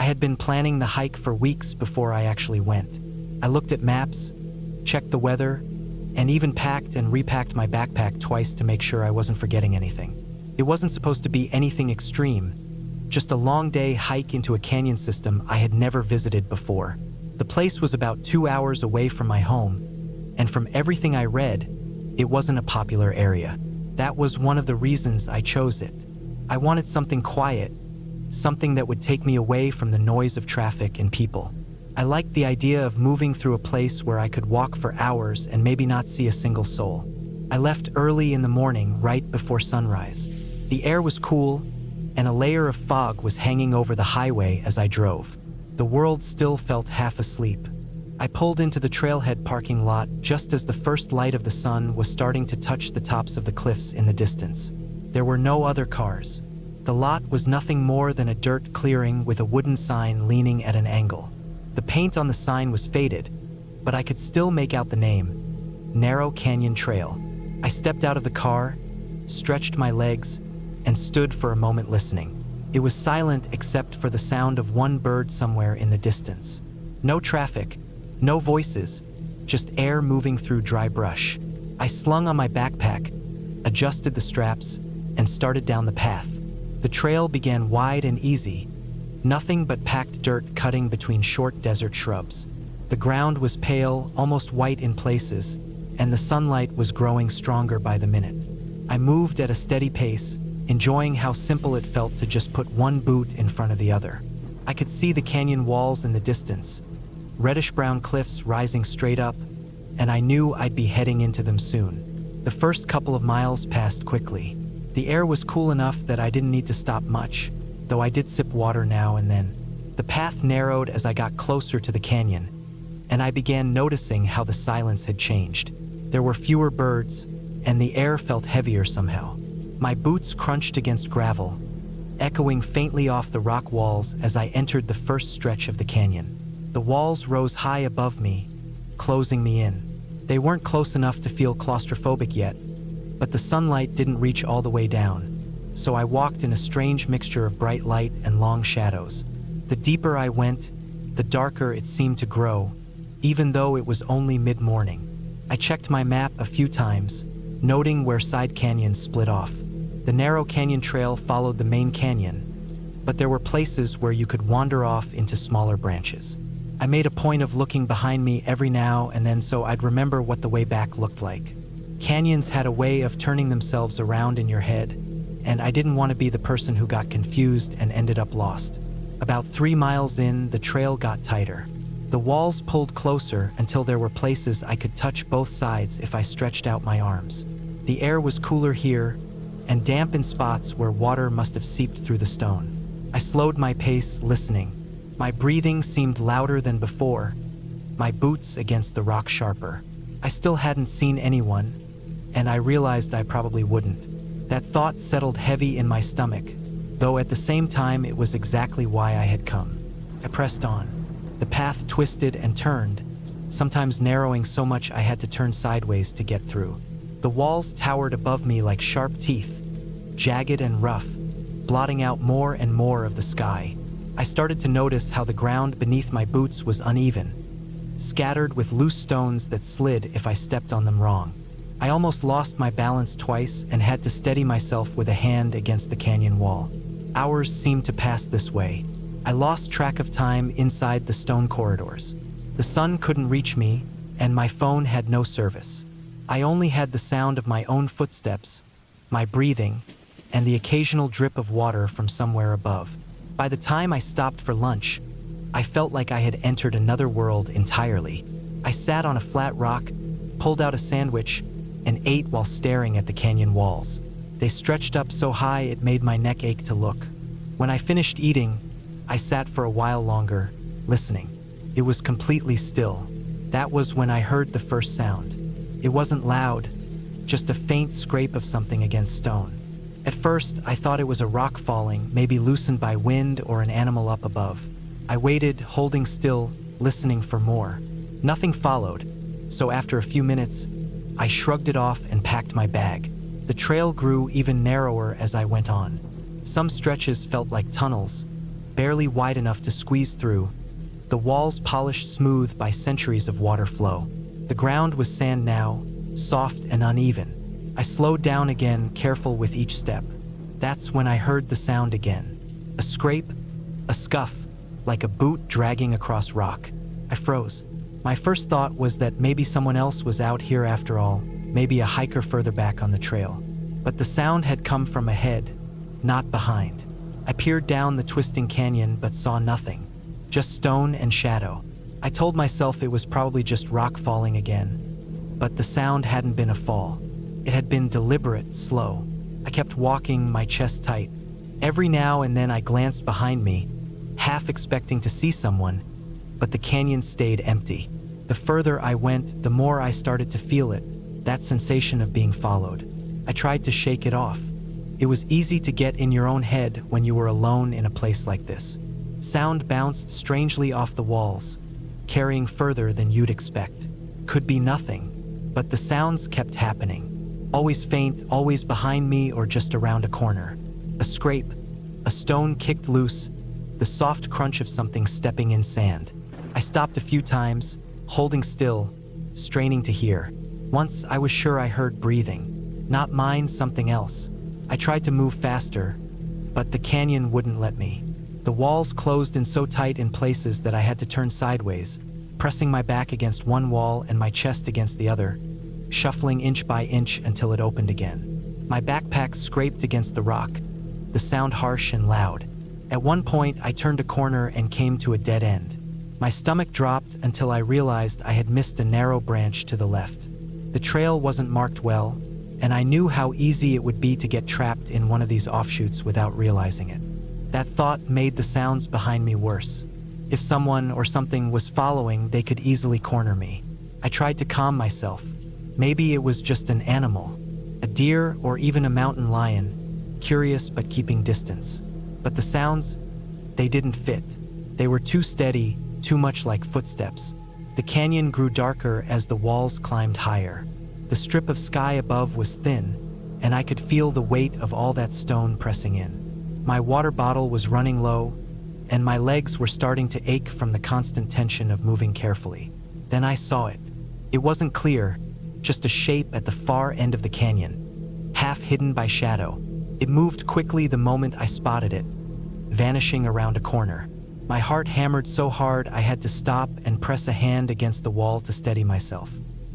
I had been planning the hike for weeks before I actually went. I looked at maps, checked the weather, and even packed and repacked my backpack twice to make sure I wasn't forgetting anything. It wasn't supposed to be anything extreme, just a long day hike into a canyon system I had never visited before. The place was about 2 hours away from my home, and from everything I read, it wasn't a popular area. That was one of the reasons I chose it. I wanted something quiet, something that would take me away from the noise of traffic and people. I liked the idea of moving through a place where I could walk for hours and maybe not see a single soul. I left early in the morning, right before sunrise. The air was cool, and a layer of fog was hanging over the highway as I drove. The world still felt half asleep. I pulled into the trailhead parking lot just as the first light of the sun was starting to touch the tops of the cliffs in the distance. There were no other cars. The lot was nothing more than a dirt clearing with a wooden sign leaning at an angle. The paint on the sign was faded, but I could still make out the name, Narrow Canyon Trail. I stepped out of the car, stretched my legs, and stood for a moment listening. It was silent except for the sound of one bird somewhere in the distance. No traffic, no voices, just air moving through dry brush. I slung on my backpack, adjusted the straps, and started down the path. The trail began wide and easy, nothing but packed dirt cutting between short desert shrubs. The ground was pale, almost white in places, and the sunlight was growing stronger by the minute. I moved at a steady pace, enjoying how simple it felt to just put one boot in front of the other. I could see the canyon walls in the distance, reddish-brown cliffs rising straight up, and I knew I'd be heading into them soon. The first couple of miles passed quickly. The air was cool enough that I didn't need to stop much, though I did sip water now and then. The path narrowed as I got closer to the canyon, and I began noticing how the silence had changed. There were fewer birds, and the air felt heavier somehow. My boots crunched against gravel, echoing faintly off the rock walls as I entered the first stretch of the canyon. The walls rose high above me, closing me in. They weren't close enough to feel claustrophobic yet, but the sunlight didn't reach all the way down, so I walked in a strange mixture of bright light and long shadows. The deeper I went, the darker it seemed to grow, even though it was only mid-morning. I checked my map a few times, noting where side canyons split off. The narrow canyon trail followed the main canyon, but there were places where you could wander off into smaller branches. I made a point of looking behind me every now and then so I'd remember what the way back looked like. Canyons had a way of turning themselves around in your head, and I didn't want to be the person who got confused and ended up lost. About 3 miles in, the trail got tighter. The walls pulled closer until there were places I could touch both sides if I stretched out my arms. The air was cooler here, and damp in spots where water must have seeped through the stone. I slowed my pace, listening. My breathing seemed louder than before, my boots against the rock sharper. I still hadn't seen anyone, and I realized I probably wouldn't. That thought settled heavy in my stomach, though at the same time it was exactly why I had come. I pressed on. The path twisted and turned, sometimes narrowing so much I had to turn sideways to get through. The walls towered above me like sharp teeth, jagged and rough, blotting out more and more of the sky. I started to notice how the ground beneath my boots was uneven, scattered with loose stones that slid if I stepped on them wrong. I almost lost my balance twice and had to steady myself with a hand against the canyon wall. Hours seemed to pass this way. I lost track of time inside the stone corridors. The sun couldn't reach me, and my phone had no service. I only had the sound of my own footsteps, my breathing, and the occasional drip of water from somewhere above. By the time I stopped for lunch, I felt like I had entered another world entirely. I sat on a flat rock, pulled out a sandwich, and ate while staring at the canyon walls. They stretched up so high it made my neck ache to look. When I finished eating, I sat for a while longer, listening. It was completely still. That was when I heard the first sound. It wasn't loud, just a faint scrape of something against stone. At first, I thought it was a rock falling, maybe loosened by wind or an animal up above. I waited, holding still, listening for more. Nothing followed, so after a few minutes, I shrugged it off and packed my bag. The trail grew even narrower as I went on. Some stretches felt like tunnels, barely wide enough to squeeze through, the walls polished smooth by centuries of water flow. The ground was sand now, soft and uneven. I slowed down again, careful with each step. That's when I heard the sound again. A scrape, a scuff, like a boot dragging across rock. I froze. My first thought was that maybe someone else was out here after all, maybe a hiker further back on the trail. But the sound had come from ahead, not behind. I peered down the twisting canyon but saw nothing, just stone and shadow. I told myself it was probably just rock falling again, but the sound hadn't been a fall. It had been deliberate, slow. I kept walking, my chest tight. Every now and then I glanced behind me, half expecting to see someone, but the canyon stayed empty. The further I went, the more I started to feel it, that sensation of being followed. I tried to shake it off. It was easy to get in your own head when you were alone in a place like this. Sound bounced strangely off the walls, carrying further than you'd expect. Could be nothing, but the sounds kept happening. Always faint, always behind me or just around a corner. A scrape, a stone kicked loose, the soft crunch of something stepping in sand. I stopped a few times, holding still, straining to hear. Once I was sure I heard breathing. Not mine, something else. I tried to move faster, but the canyon wouldn't let me. The walls closed in so tight in places that I had to turn sideways, pressing my back against one wall and my chest against the other, shuffling inch by inch until it opened again. My backpack scraped against the rock, the sound harsh and loud. At one point, I turned a corner and came to a dead end. My stomach dropped until I realized I had missed a narrow branch to the left. The trail wasn't marked well, and I knew how easy it would be to get trapped in one of these offshoots without realizing it. That thought made the sounds behind me worse. If someone or something was following, they could easily corner me. I tried to calm myself. Maybe it was just an animal, a deer or even a mountain lion, curious but keeping distance. But the sounds, they didn't fit. They were too steady, too much like footsteps. The canyon grew darker as the walls climbed higher. The strip of sky above was thin, and I could feel the weight of all that stone pressing in. My water bottle was running low, and my legs were starting to ache from the constant tension of moving carefully. Then I saw it. It wasn't clear, just a shape at the far end of the canyon, half hidden by shadow. It moved quickly the moment I spotted it, vanishing around a corner. My heart hammered so hard I had to stop and press a hand against the wall to steady myself.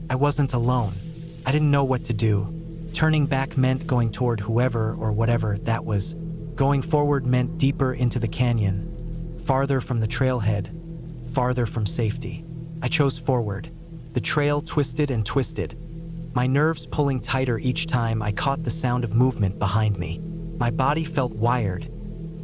I wasn't alone. I didn't know what to do. Turning back meant going toward whoever or whatever that was. Going forward meant deeper into the canyon, farther from the trailhead, farther from safety. I chose forward. The trail twisted and twisted, my nerves pulling tighter each time I caught the sound of movement behind me. My body felt wired,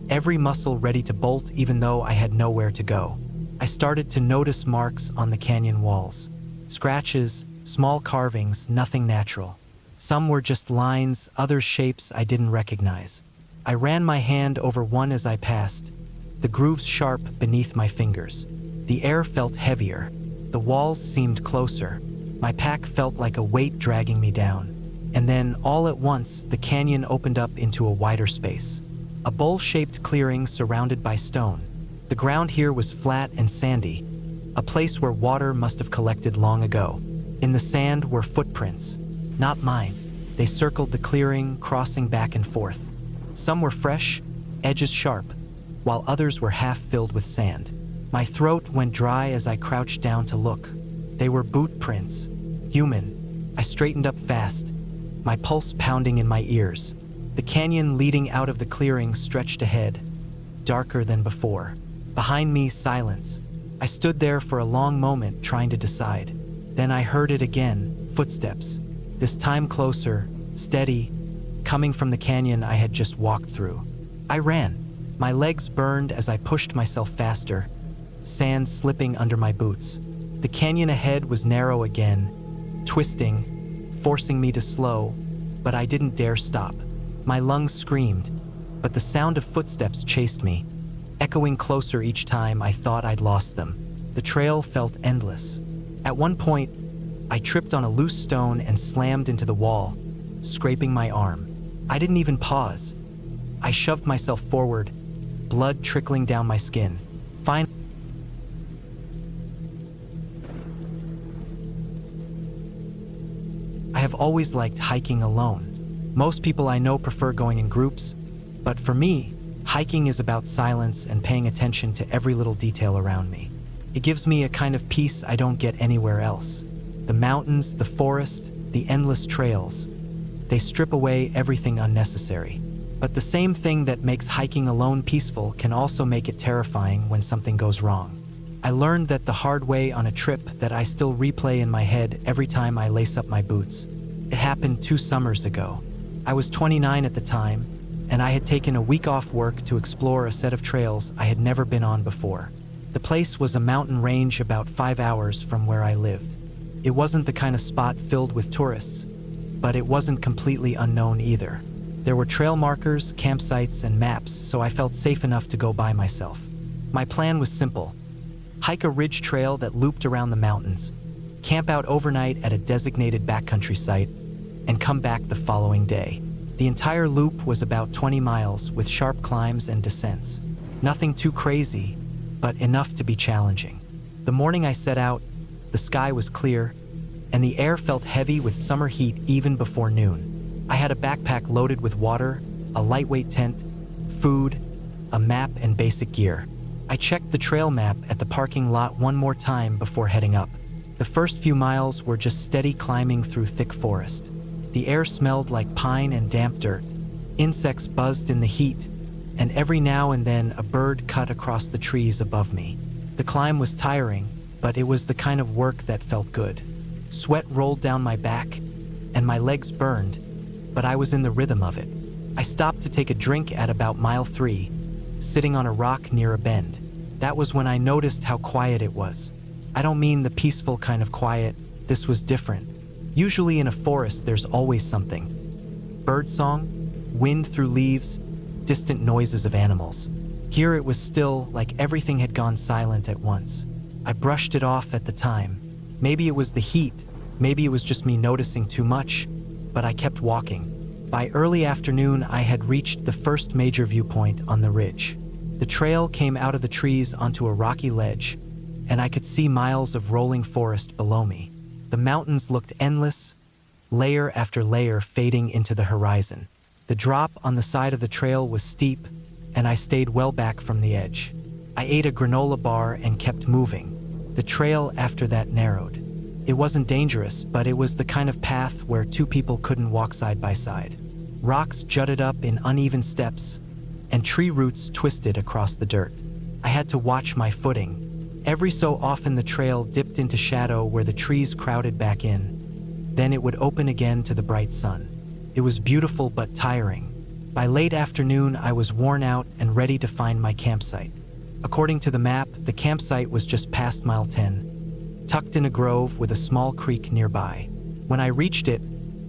every muscle ready to bolt even though I had nowhere to go. I started to notice marks on the canyon walls. Scratches, small carvings, nothing natural. Some were just lines, others shapes I didn't recognize. I ran my hand over one as I passed, the grooves sharp beneath my fingers. The air felt heavier. The walls seemed closer. My pack felt like a weight dragging me down. And then, all at once, the canyon opened up into a wider space. A bowl-shaped clearing surrounded by stone. The ground here was flat and sandy, a place where water must have collected long ago. In the sand were footprints, not mine. They circled the clearing, crossing back and forth. Some were fresh, edges sharp, while others were half filled with sand. My throat went dry as I crouched down to look. They were boot prints, human. I straightened up fast, my pulse pounding in my ears. The canyon leading out of the clearing stretched ahead, darker than before. Behind me, silence. I stood there for a long moment trying to decide. Then I heard it again, footsteps. This time closer, steady, coming from the canyon I had just walked through. I ran. My legs burned as I pushed myself faster, sand slipping under my boots. The canyon ahead was narrow again, twisting, forcing me to slow, but I didn't dare stop. My lungs screamed, but the sound of footsteps chased me, echoing closer each time I thought I'd lost them. The trail felt endless. At one point, I tripped on a loose stone and slammed into the wall, scraping my arm. I didn't even pause. I shoved myself forward, blood trickling down my skin. Finally, I have always liked hiking alone. Most people I know prefer going in groups, but for me, hiking is about silence and paying attention to every little detail around me. It gives me a kind of peace I don't get anywhere else. The mountains, the forest, the endless trails, they strip away everything unnecessary. But the same thing that makes hiking alone peaceful can also make it terrifying when something goes wrong. I learned that the hard way on a trip that I still replay in my head every time I lace up my boots. It happened 2 summers ago. I was 29 at the time, and I had taken a week off work to explore a set of trails I had never been on before. The place was a mountain range about 5 hours from where I lived. It wasn't the kind of spot filled with tourists, but it wasn't completely unknown either. There were trail markers, campsites, and maps, so I felt safe enough to go by myself. My plan was simple: hike a ridge trail that looped around the mountains, camp out overnight at a designated backcountry site, and come back the following day. The entire loop was about 20 miles with sharp climbs and descents. Nothing too crazy, but enough to be challenging. The morning I set out, the sky was clear, and the air felt heavy with summer heat even before noon. I had a backpack loaded with water, a lightweight tent, food, a map, and basic gear. I checked the trail map at the parking lot one more time before heading up. The first few miles were just steady climbing through thick forest. The air smelled like pine and damp dirt. Insects buzzed in the heat, and every now and then a bird cut across the trees above me. The climb was tiring, but it was the kind of work that felt good. Sweat rolled down my back, and my legs burned, but I was in the rhythm of it. I stopped to take a drink at about mile 3, sitting on a rock near a bend. That was when I noticed how quiet it was. I don't mean the peaceful kind of quiet. This was different. Usually in a forest, there's always something. Birdsong, wind through leaves, distant noises of animals. Here it was still, like everything had gone silent at once. I brushed it off at the time. Maybe it was the heat, maybe it was just me noticing too much, but I kept walking. By early afternoon, I had reached the first major viewpoint on the ridge. The trail came out of the trees onto a rocky ledge, and I could see miles of rolling forest below me. The mountains looked endless, layer after layer fading into the horizon. The drop on the side of the trail was steep, and I stayed well back from the edge. I ate a granola bar and kept moving. The trail after that narrowed. It wasn't dangerous, but it was the kind of path where 2 people couldn't walk side by side. Rocks jutted up in uneven steps, and tree roots twisted across the dirt. I had to watch my footing. Every so often the trail dipped into shadow where the trees crowded back in. Then it would open again to the bright sun. It was beautiful but tiring. By late afternoon, I was worn out and ready to find my campsite. According to the map, the campsite was just past mile 10, tucked in a grove with a small creek nearby. When I reached it,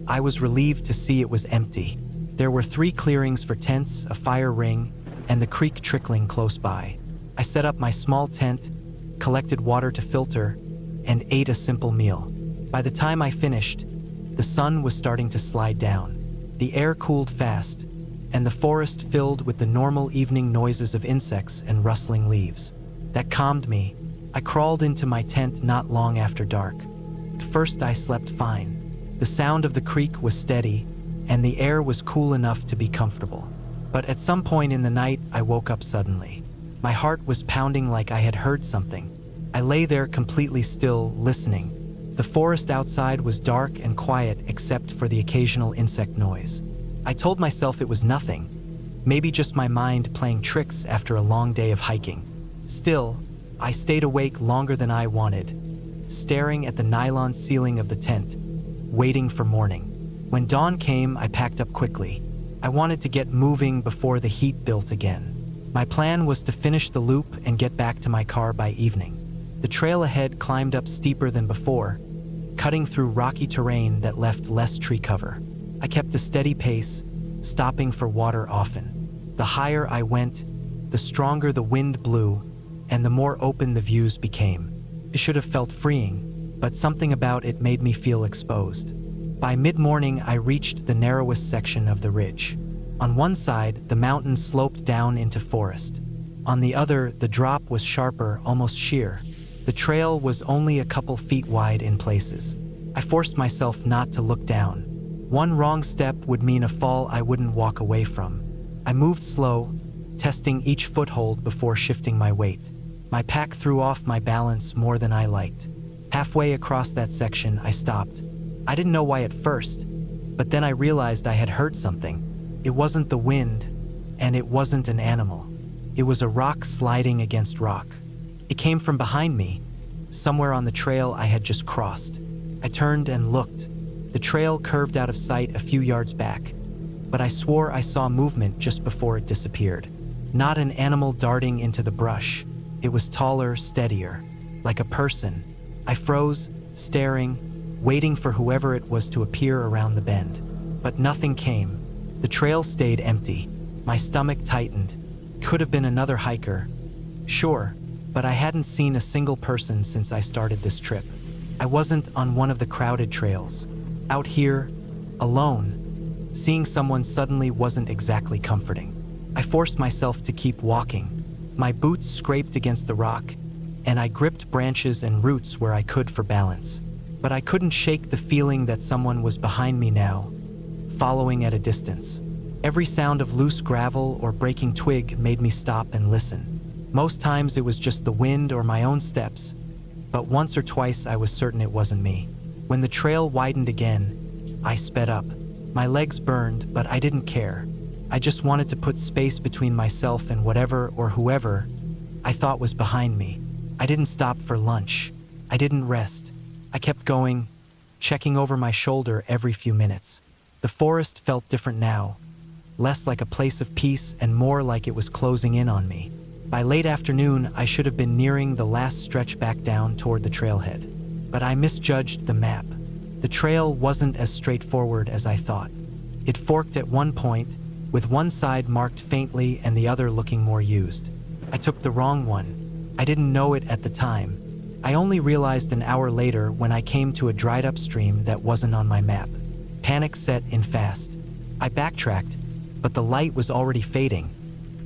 I was relieved to see it was empty. There were 3 clearings for tents, a fire ring, and the creek trickling close by. I set up my small tent, collected water to filter, and ate a simple meal. By the time I finished, the sun was starting to slide down. The air cooled fast, and the forest filled with the normal evening noises of insects and rustling leaves. That calmed me. I crawled into my tent not long after dark. At first I slept fine. The sound of the creek was steady, and the air was cool enough to be comfortable. But at some point in the night, I woke up suddenly. My heart was pounding like I had heard something. I lay there completely still, listening. The forest outside was dark and quiet except for the occasional insect noise. I told myself it was nothing, maybe just my mind playing tricks after a long day of hiking. Still, I stayed awake longer than I wanted, staring at the nylon ceiling of the tent, waiting for morning. When dawn came, I packed up quickly. I wanted to get moving before the heat built again. My plan was to finish the loop and get back to my car by evening. The trail ahead climbed up steeper than before, cutting through rocky terrain that left less tree cover. I kept a steady pace, stopping for water often. The higher I went, the stronger the wind blew, and the more open the views became. It should have felt freeing, but something about it made me feel exposed. By mid-morning, I reached the narrowest section of the ridge. On one side, the mountain sloped down into forest. On the other, the drop was sharper, almost sheer. The trail was only a couple feet wide in places. I forced myself not to look down. One wrong step would mean a fall I wouldn't walk away from. I moved slow, testing each foothold before shifting my weight. My pack threw off my balance more than I liked. Halfway across that section, I stopped. I didn't know why at first, but then I realized I had hurt something. It wasn't the wind, and it wasn't an animal. It was a rock sliding against rock. It came from behind me, somewhere on the trail I had just crossed. I turned and looked. The trail curved out of sight a few yards back, but I swore I saw movement just before it disappeared. Not an animal darting into the brush. It was taller, steadier, like a person. I froze, staring, waiting for whoever it was to appear around the bend. But nothing came. The trail stayed empty. My stomach tightened. Could have been another hiker. Sure, but I hadn't seen a single person since I started this trip. I wasn't on one of the crowded trails. Out here, alone, seeing someone suddenly wasn't exactly comforting. I forced myself to keep walking. My boots scraped against the rock, and I gripped branches and roots where I could for balance. But I couldn't shake the feeling that someone was behind me now, following at a distance. Every sound of loose gravel or breaking twig made me stop and listen. Most times it was just the wind or my own steps, but once or twice I was certain it wasn't me. When the trail widened again, I sped up. My legs burned, but I didn't care. I just wanted to put space between myself and whatever or whoever I thought was behind me. I didn't stop for lunch. I didn't rest. I kept going, checking over my shoulder every few minutes. The forest felt different now, less like a place of peace and more like it was closing in on me. By late afternoon, I should have been nearing the last stretch back down toward the trailhead. But I misjudged the map. The trail wasn't as straightforward as I thought. It forked at one point, with one side marked faintly and the other looking more used. I took the wrong one. I didn't know it at the time. I only realized an hour later when I came to a dried-up stream that wasn't on my map. Panic set in fast. I backtracked, but the light was already fading,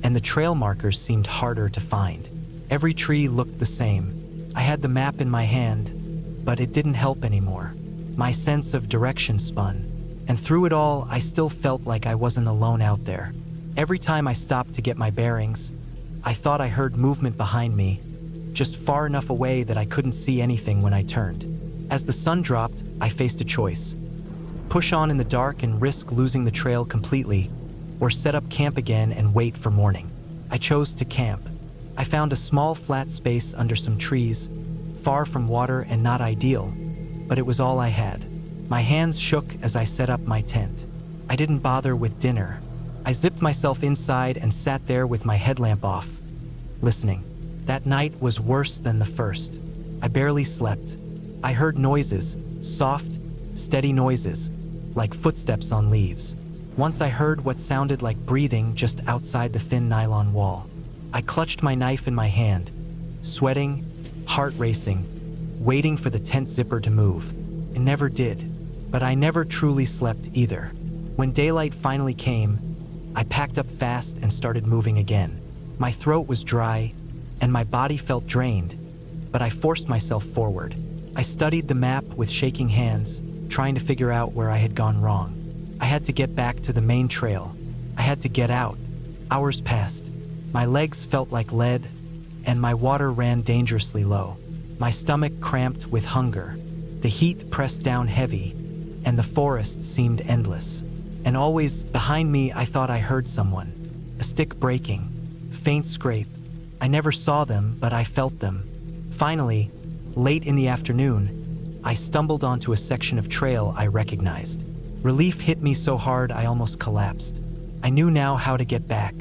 and the trail markers seemed harder to find. Every tree looked the same. I had the map in my hand, but it didn't help anymore. My sense of direction spun, and through it all, I still felt like I wasn't alone out there. Every time I stopped to get my bearings, I thought I heard movement behind me, just far enough away that I couldn't see anything when I turned. As the sun dropped, I faced a choice. Push on in the dark and risk losing the trail completely, or set up camp again and wait for morning. I chose to camp. I found a small flat space under some trees, far from water and not ideal, but it was all I had. My hands shook as I set up my tent. I didn't bother with dinner. I zipped myself inside and sat there with my headlamp off, listening. That night was worse than the first. I barely slept. I heard noises, soft, steady noises, like footsteps on leaves. Once I heard what sounded like breathing just outside the thin nylon wall. I clutched my knife in my hand, sweating, heart racing, waiting for the tent zipper to move. It never did, but I never truly slept either. When daylight finally came, I packed up fast and started moving again. My throat was dry, and my body felt drained, but I forced myself forward. I studied the map with shaking hands, trying to figure out where I had gone wrong. I had to get back to the main trail. I had to get out. Hours passed. My legs felt like lead, and my water ran dangerously low. My stomach cramped with hunger. The heat pressed down heavy, and the forest seemed endless. And always behind me, I thought I heard someone. A stick breaking, faint scrape. I never saw them, but I felt them. Finally, late in the afternoon, I stumbled onto a section of trail I recognized. Relief hit me so hard I almost collapsed. I knew now how to get back.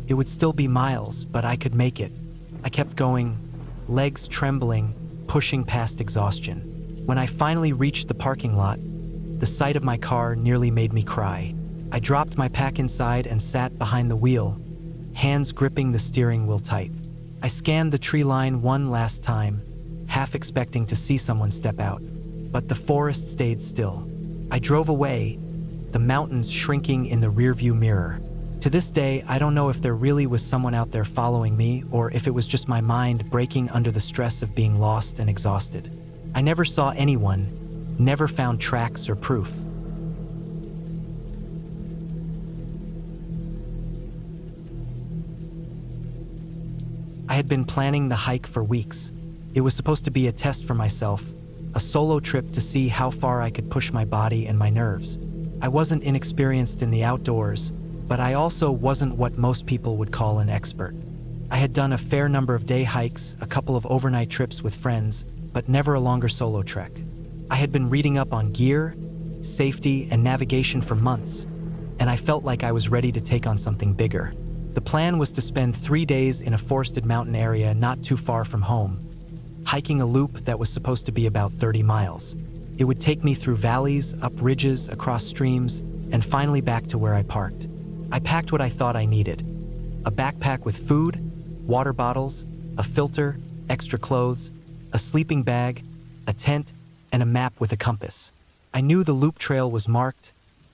It would still be miles, but I could make it. I kept going, legs trembling, pushing past exhaustion. When I finally reached the parking lot, the sight of my car nearly made me cry. I dropped my pack inside and sat behind the wheel, hands gripping the steering wheel tight. I scanned the tree line one last time, half expecting to see someone step out, but the forest stayed still. I drove away, the mountains shrinking in the rearview mirror. To this day, I don't know if there really was someone out there following me or if it was just my mind breaking under the stress of being lost and exhausted. I never saw anyone, never found tracks or proof. I had been planning the hike for weeks. It was supposed to be a test for myself, a solo trip to see how far I could push my body and my nerves. I wasn't inexperienced in the outdoors, but I also wasn't what most people would call an expert. I had done a fair number of day hikes, a couple of overnight trips with friends, but never a longer solo trek. I had been reading up on gear, safety, and navigation for months, and I felt like I was ready to take on something bigger. The plan was to spend 3 days in a forested mountain area not too far from home, hiking a loop that was supposed to be about 30 miles. It would take me through valleys, up ridges, across streams, and finally back to where I parked. I packed what I thought I needed: a backpack with food, water bottles, a filter, extra clothes, a sleeping bag, a tent, and a map with a compass. I knew the loop trail was marked,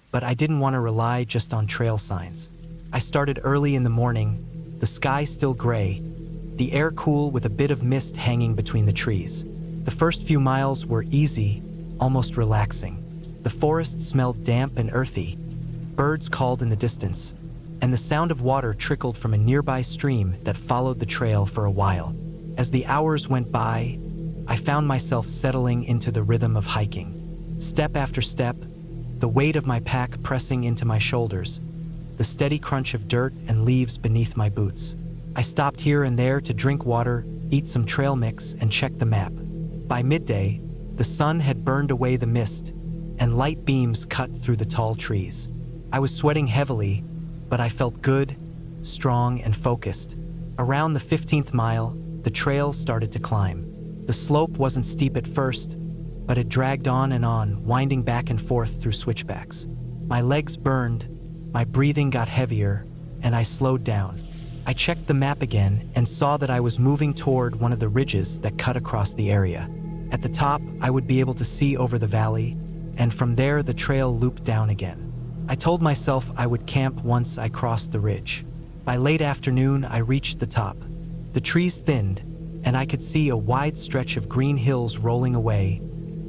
but I didn't want to rely just on trail signs. I started early in the morning, the sky still gray, the air cool with a bit of mist hanging between the trees. The first few miles were easy, almost relaxing. The forest smelled damp and earthy. Birds called in the distance, and the sound of water trickled from a nearby stream that followed the trail for a while. As the hours went by, I found myself settling into the rhythm of hiking. Step after step, the weight of my pack pressing into my shoulders, the steady crunch of dirt and leaves beneath my boots. I stopped here and there to drink water, eat some trail mix, and check the map. By midday, the sun had burned away the mist, and light beams cut through the tall trees. I was sweating heavily, but I felt good, strong, and focused. Around the 15th mile, the trail started to climb. The slope wasn't steep at first, but it dragged on, winding back and forth through switchbacks. My legs burned, my breathing got heavier, and I slowed down. I checked the map again and saw that I was moving toward one of the ridges that cut across the area. At the top, I would be able to see over the valley, and from there the trail looped down again. I told myself I would camp once I crossed the ridge. By late afternoon, I reached the top. The trees thinned, and I could see a wide stretch of green hills rolling away,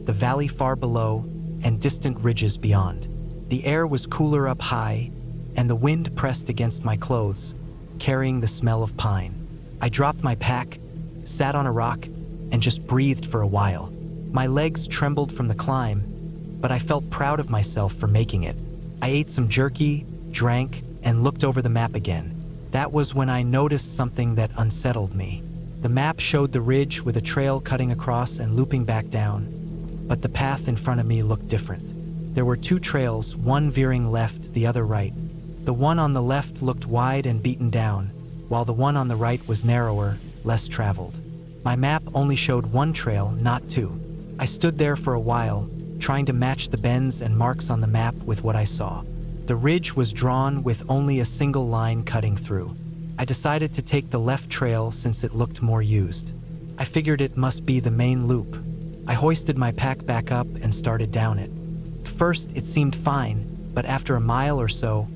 the valley far below, and distant ridges beyond. The air was cooler up high, and the wind pressed against my clothes, carrying the smell of pine. I dropped my pack, sat on a rock, and just breathed for a while. My legs trembled from the climb, but I felt proud of myself for making it. I ate some jerky, drank, and looked over the map again. That was when I noticed something that unsettled me. The map showed the ridge with a trail cutting across and looping back down, but the path in front of me looked different. There were 2 trails, one veering left, the other right. The one on the left looked wide and beaten down, while the one on the right was narrower, less traveled. My map only showed 1 trail, not 2. I stood there for a while, trying to match the bends and marks on the map with what I saw. The ridge was drawn with only a single line cutting through. I decided to take the left trail since it looked more used. I figured it must be the main loop. I hoisted my pack back up and started down it. At first, it seemed fine, but after a mile or so,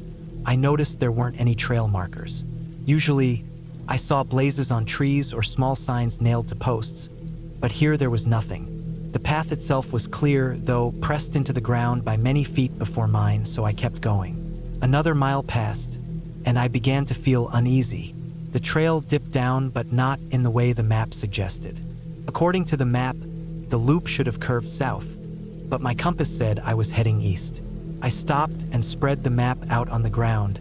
I noticed there weren't any trail markers. Usually, I saw blazes on trees or small signs nailed to posts, but here there was nothing. The path itself was clear, though pressed into the ground by many feet before mine, so I kept going. Another mile passed, and I began to feel uneasy. The trail dipped down, but not in the way the map suggested. According to the map, the loop should have curved south, but my compass said I was heading east. I stopped and spread the map out on the ground,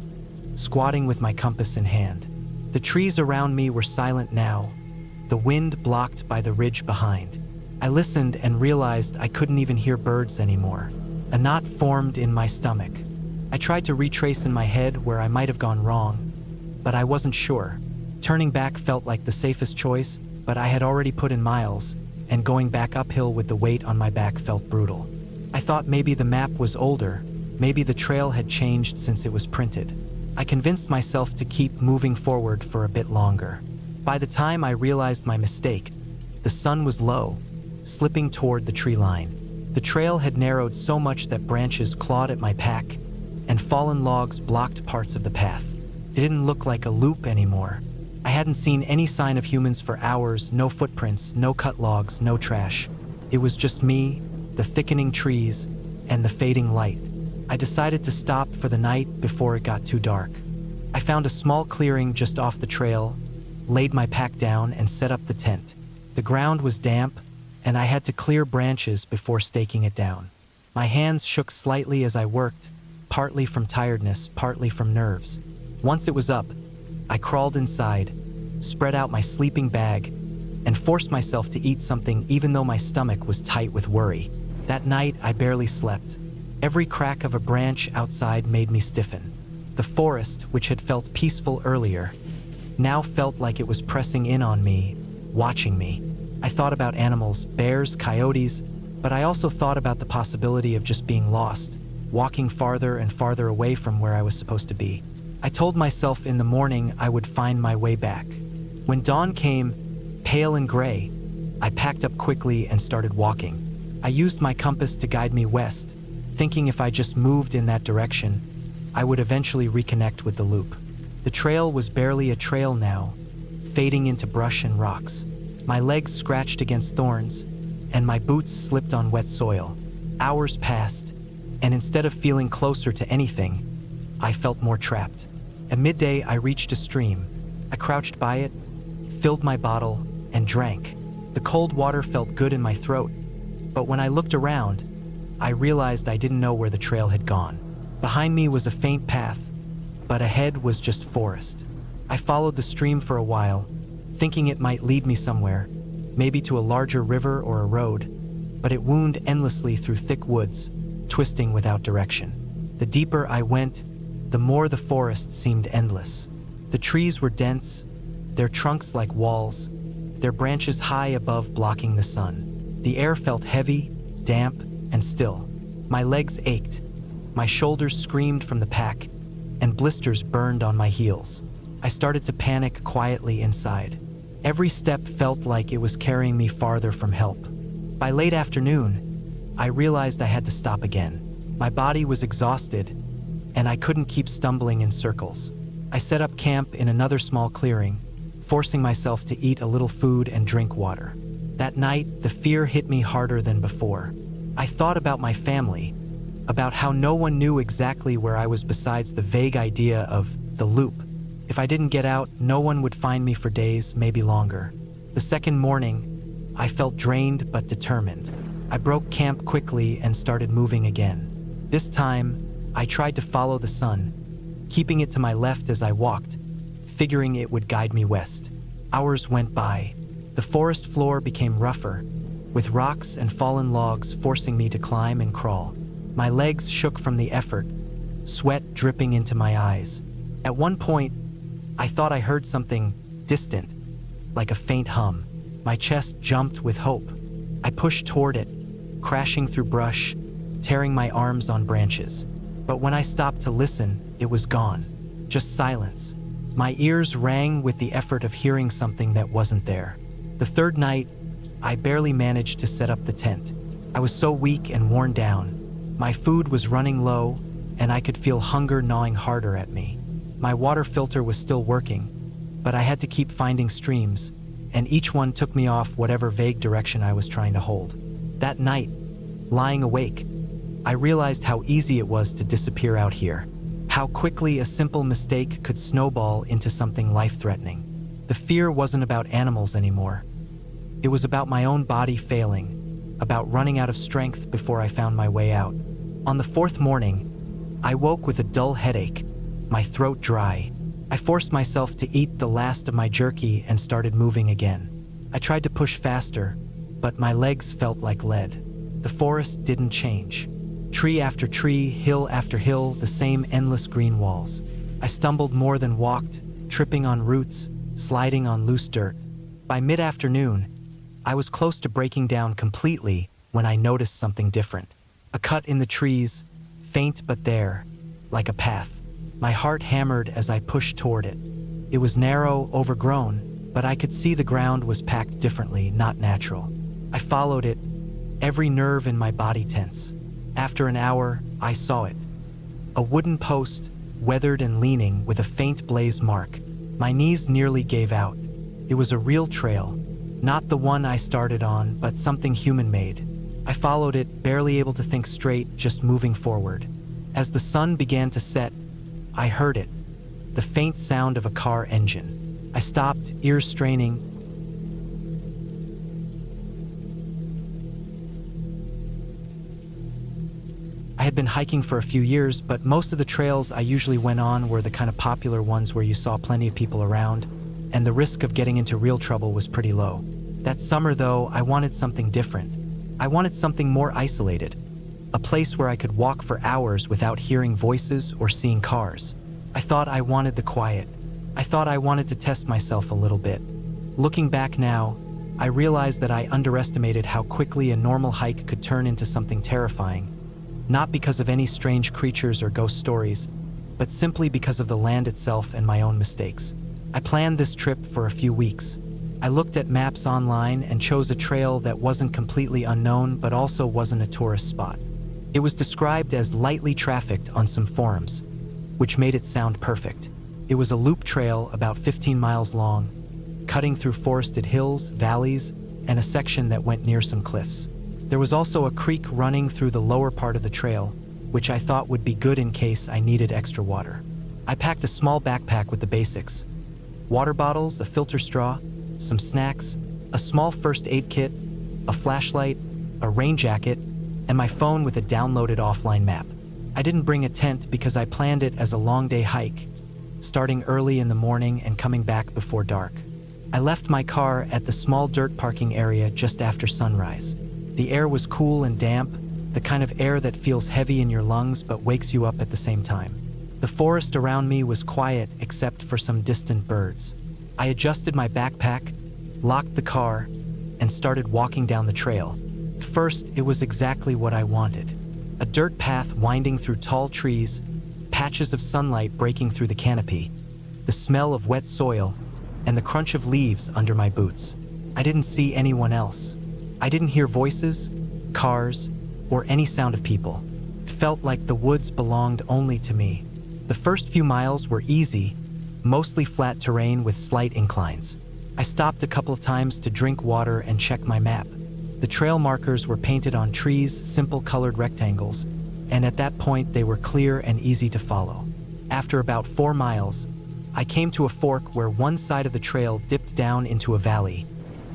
squatting with my compass in hand. The trees around me were silent now, the wind blocked by the ridge behind. I listened and realized I couldn't even hear birds anymore. A knot formed in my stomach. I tried to retrace in my head where I might have gone wrong, but I wasn't sure. Turning back felt like the safest choice, but I had already put in miles, and going back uphill with the weight on my back felt brutal. I thought maybe the map was older, maybe the trail had changed since it was printed. I convinced myself to keep moving forward for a bit longer. By the time I realized my mistake, the sun was low, slipping toward the tree line. The trail had narrowed so much that branches clawed at my pack, and fallen logs blocked parts of the path. It didn't look like a loop anymore. I hadn't seen any sign of humans for hours, no footprints, no cut logs, no trash. It was just me, the thickening trees, and the fading light. I decided to stop for the night before it got too dark. I found a small clearing just off the trail, laid my pack down, and set up the tent. The ground was damp, and I had to clear branches before staking it down. My hands shook slightly as I worked, partly from tiredness, partly from nerves. Once it was up, I crawled inside, spread out my sleeping bag, and forced myself to eat something even though my stomach was tight with worry. That night, I barely slept. Every crack of a branch outside made me stiffen. The forest, which had felt peaceful earlier, now felt like it was pressing in on me, watching me. I thought about animals, bears, coyotes, but I also thought about the possibility of just being lost, walking farther and farther away from where I was supposed to be. I told myself in the morning I would find my way back. When dawn came, pale and gray, I packed up quickly and started walking. I used my compass to guide me west, thinking if I just moved in that direction, I would eventually reconnect with the loop. The trail was barely a trail now, fading into brush and rocks. My legs scratched against thorns, and my boots slipped on wet soil. Hours passed, and instead of feeling closer to anything, I felt more trapped. At midday, I reached a stream. I crouched by it, filled my bottle, and drank. The cold water felt good in my throat, but when I looked around, I realized I didn't know where the trail had gone. Behind me was a faint path, but ahead was just forest. I followed the stream for a while, thinking it might lead me somewhere, maybe to a larger river or a road, but it wound endlessly through thick woods, twisting without direction. The deeper I went, the more the forest seemed endless. The trees were dense, their trunks like walls, their branches high above blocking the sun. The air felt heavy, damp, and still. My legs ached, my shoulders screamed from the pack, and blisters burned on my heels. I started to panic quietly inside. Every step felt like it was carrying me farther from help. By late afternoon, I realized I had to stop again. My body was exhausted, and I couldn't keep stumbling in circles. I set up camp in another small clearing, forcing myself to eat a little food and drink water. That night, the fear hit me harder than before. I thought about my family, about how no one knew exactly where I was besides the vague idea of the loop. If I didn't get out, no one would find me for days, maybe longer. The second morning, I felt drained but determined. I broke camp quickly and started moving again. This time, I tried to follow the sun, keeping it to my left as I walked, figuring it would guide me west. Hours went by. The forest floor became rougher, with rocks and fallen logs forcing me to climb and crawl. My legs shook from the effort, sweat dripping into my eyes. At one point, I thought I heard something distant, like a faint hum. My chest jumped with hope. I pushed toward it, crashing through brush, tearing my arms on branches. But when I stopped to listen, it was gone. Just silence. My ears rang with the effort of hearing something that wasn't there. The third night, I barely managed to set up the tent. I was so weak and worn down. My food was running low, and I could feel hunger gnawing harder at me. My water filter was still working, but I had to keep finding streams, and each one took me off whatever vague direction I was trying to hold. That night, lying awake, I realized how easy it was to disappear out here, how quickly a simple mistake could snowball into something life-threatening. The fear wasn't about animals anymore. It was about my own body failing, about running out of strength before I found my way out. On the fourth morning, I woke with a dull headache, my throat dry. I forced myself to eat the last of my jerky and started moving again. I tried to push faster, but my legs felt like lead. The forest didn't change. Tree after tree, hill after hill, the same endless green walls. I stumbled more than walked, tripping on roots, sliding on loose dirt. By mid-afternoon, I was close to breaking down completely when I noticed something different. A cut in the trees, faint but there, like a path. My heart hammered as I pushed toward it. It was narrow, overgrown, but I could see the ground was packed differently, not natural. I followed it, every nerve in my body tense. After an hour, I saw it. A wooden post, weathered and leaning with a faint blaze mark. My knees nearly gave out. It was a real trail, not the one I started on, but something human-made. I followed it, barely able to think straight, just moving forward. As the sun began to set, I heard it, the faint sound of a car engine. I stopped, ears straining. I had been hiking for a few years, but most of the trails I usually went on were the kind of popular ones where you saw plenty of people around, and the risk of getting into real trouble was pretty low. That summer, though, I wanted something different. I wanted something more isolated, a place where I could walk for hours without hearing voices or seeing cars. I thought I wanted the quiet. I thought I wanted to test myself a little bit. Looking back now, I realized that I underestimated how quickly a normal hike could turn into something terrifying. Not because of any strange creatures or ghost stories, but simply because of the land itself and my own mistakes. I planned this trip for a few weeks. I looked at maps online and chose a trail that wasn't completely unknown but also wasn't a tourist spot. It was described as lightly trafficked on some forums, which made it sound perfect. It was a loop trail about 15 miles long, cutting through forested hills, valleys, and a section that went near some cliffs. There was also a creek running through the lower part of the trail, which I thought would be good in case I needed extra water. I packed a small backpack with the basics: water bottles, a filter straw, some snacks, a small first aid kit, a flashlight, a rain jacket, and my phone with a downloaded offline map. I didn't bring a tent because I planned it as a long-day hike, starting early in the morning and coming back before dark. I left my car at the small dirt parking area just after sunrise. The air was cool and damp, the kind of air that feels heavy in your lungs but wakes you up at the same time. The forest around me was quiet except for some distant birds. I adjusted my backpack, locked the car, and started walking down the trail. At first, it was exactly what I wanted. A dirt path winding through tall trees, patches of sunlight breaking through the canopy, the smell of wet soil, and the crunch of leaves under my boots. I didn't see anyone else. I didn't hear voices, cars, or any sound of people. It felt like the woods belonged only to me. The first few miles were easy, mostly flat terrain with slight inclines. I stopped a couple of times to drink water and check my map. The trail markers were painted on trees, simple colored rectangles, and at that point they were clear and easy to follow. After about 4 miles, I came to a fork where one side of the trail dipped down into a valley,